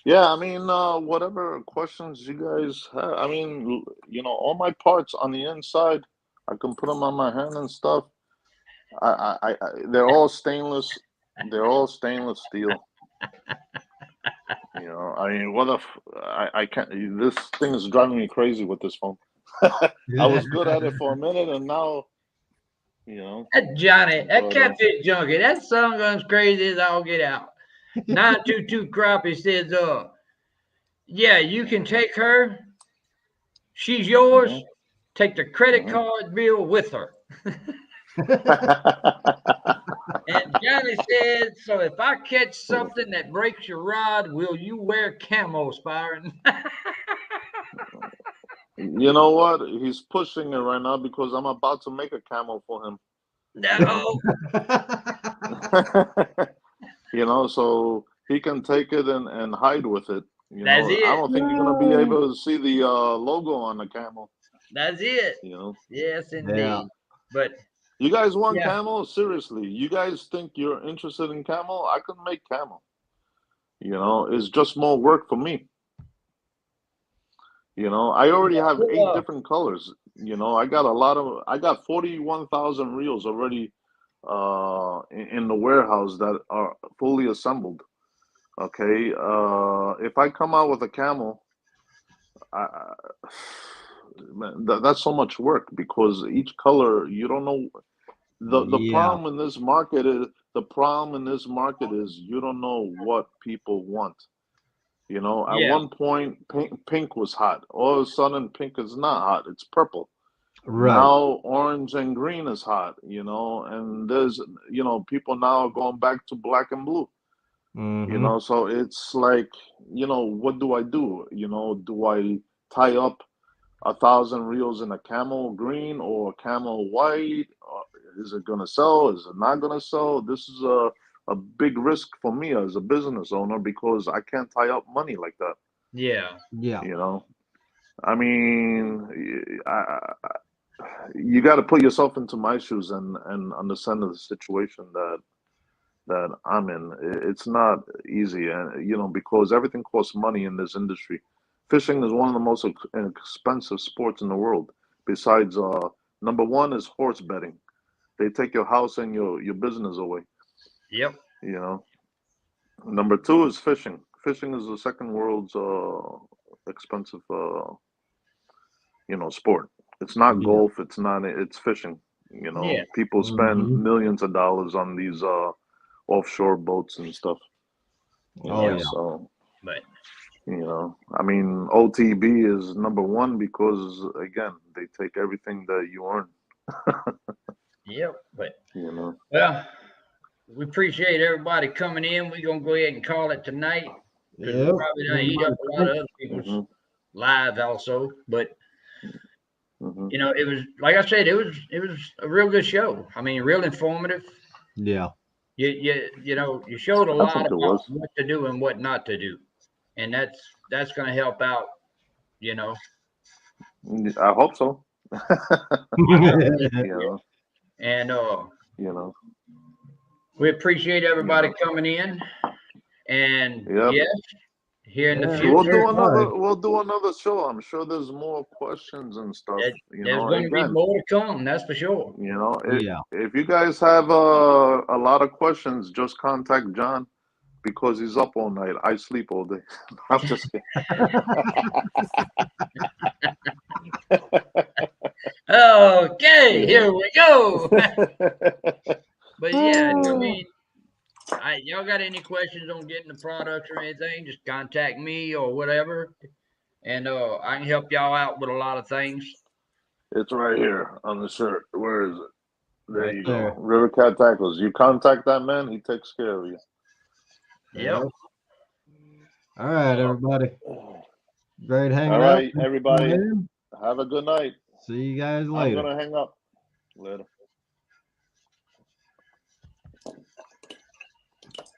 Yeah, I mean, whatever questions you guys have, I mean, all my parts on the inside, I can put them on my hand and stuff. They're all stainless. They're all stainless steel. I mean, I can't. This thing is driving me crazy with this phone. I was good at it for a minute, and now, you know. That Johnny, that But catfish junkie, that song goes crazy as all get out. 922 Crappie says, yeah, you can take her. She's yours. mhm, Take the credit mhm. card bill with her. And Johnny said, so if I catch something that breaks your rod, will you wear camo, Spyron? You know what? He's pushing it right now because I'm about to make a camo for him. No. So he can take it and hide with it. That's I it. don't think you're gonna be able to see the logo on the camo. That's it. You know. Yes, yeah. indeed. But You guys want yeah, camo? Seriously, you guys think you're interested in camo? I can make camo. It's just more work for me. You know, I already have 8 Well, different colors. You know, I got 41,000 reels already in the warehouse that are fully assembled. Okay, if I come out with a camel, I, man, that's so much work because each color you don't know. The Yeah. problem in this market is you don't know what people want. You know, at yeah, one point, pink was hot. All of a sudden, pink is not hot. It's purple. Right. Now, orange and green is hot. You know, and there's, people now are going back to black and blue. You Mm-hmm. know, so it's like, what do I do? You know, do I tie up 1,000 reels in a camel green or camel white? Or is it gonna sell? Is it not gonna sell? This is a big risk for me as a business owner because I can't tie up money like that. yeah, Yeah. You know, I mean, you got to put yourself into my shoes and understand the situation that I'm in. It's not easy, and because everything costs money in this industry. Fishing is one of the most expensive sports in the world. Besides, number one is horse betting. They take your house and your business away. yep, You know. Number two is fishing. Fishing is the second world's expensive, sport. It's not Yeah. golf. It's not. It's fishing. yeah, People spend Mm-hmm. millions of dollars on these offshore boats and stuff. Oh yeah. yeah. So But I mean, OTB is number one because again, they take everything that you earn. yep, but You know. well, we appreciate everybody coming in. We're gonna go ahead and call it tonight because we Yep. probably done eat up a lot of other people's Hmm. lives also. But Hmm. it was like I said, it was a real good show. I mean, real informative. Yeah. You showed a I lot think it about was. what to do and what not to do, and that's gonna help out. You know, I hope so. definitely. You know. And You know. we appreciate You everybody know. coming in. And Yep. yes, here in the Yeah. We'll future, do Bye. another. We'll do another show. I'm sure there's more questions and stuff. there's going to be Again, more to come. That's for sure. Yeah. if you guys have a lot of questions, just contact John because he's up all night. I sleep all day. I'm just kidding. Okay, Yeah. here we go. But yeah, I Yeah. mean, y'all got any questions on getting the products or anything? Just contact me or whatever, and I can help y'all out with a lot of things. It's right here on the shirt. Where is it? There Right you go. there. River Cat Tackles. You contact that man, he takes care of you. Yep. Yep. All right, Uh, everybody. Great All hanging out. right, everybody. Have a good night. See you guys I'm later. gonna hang up. Later.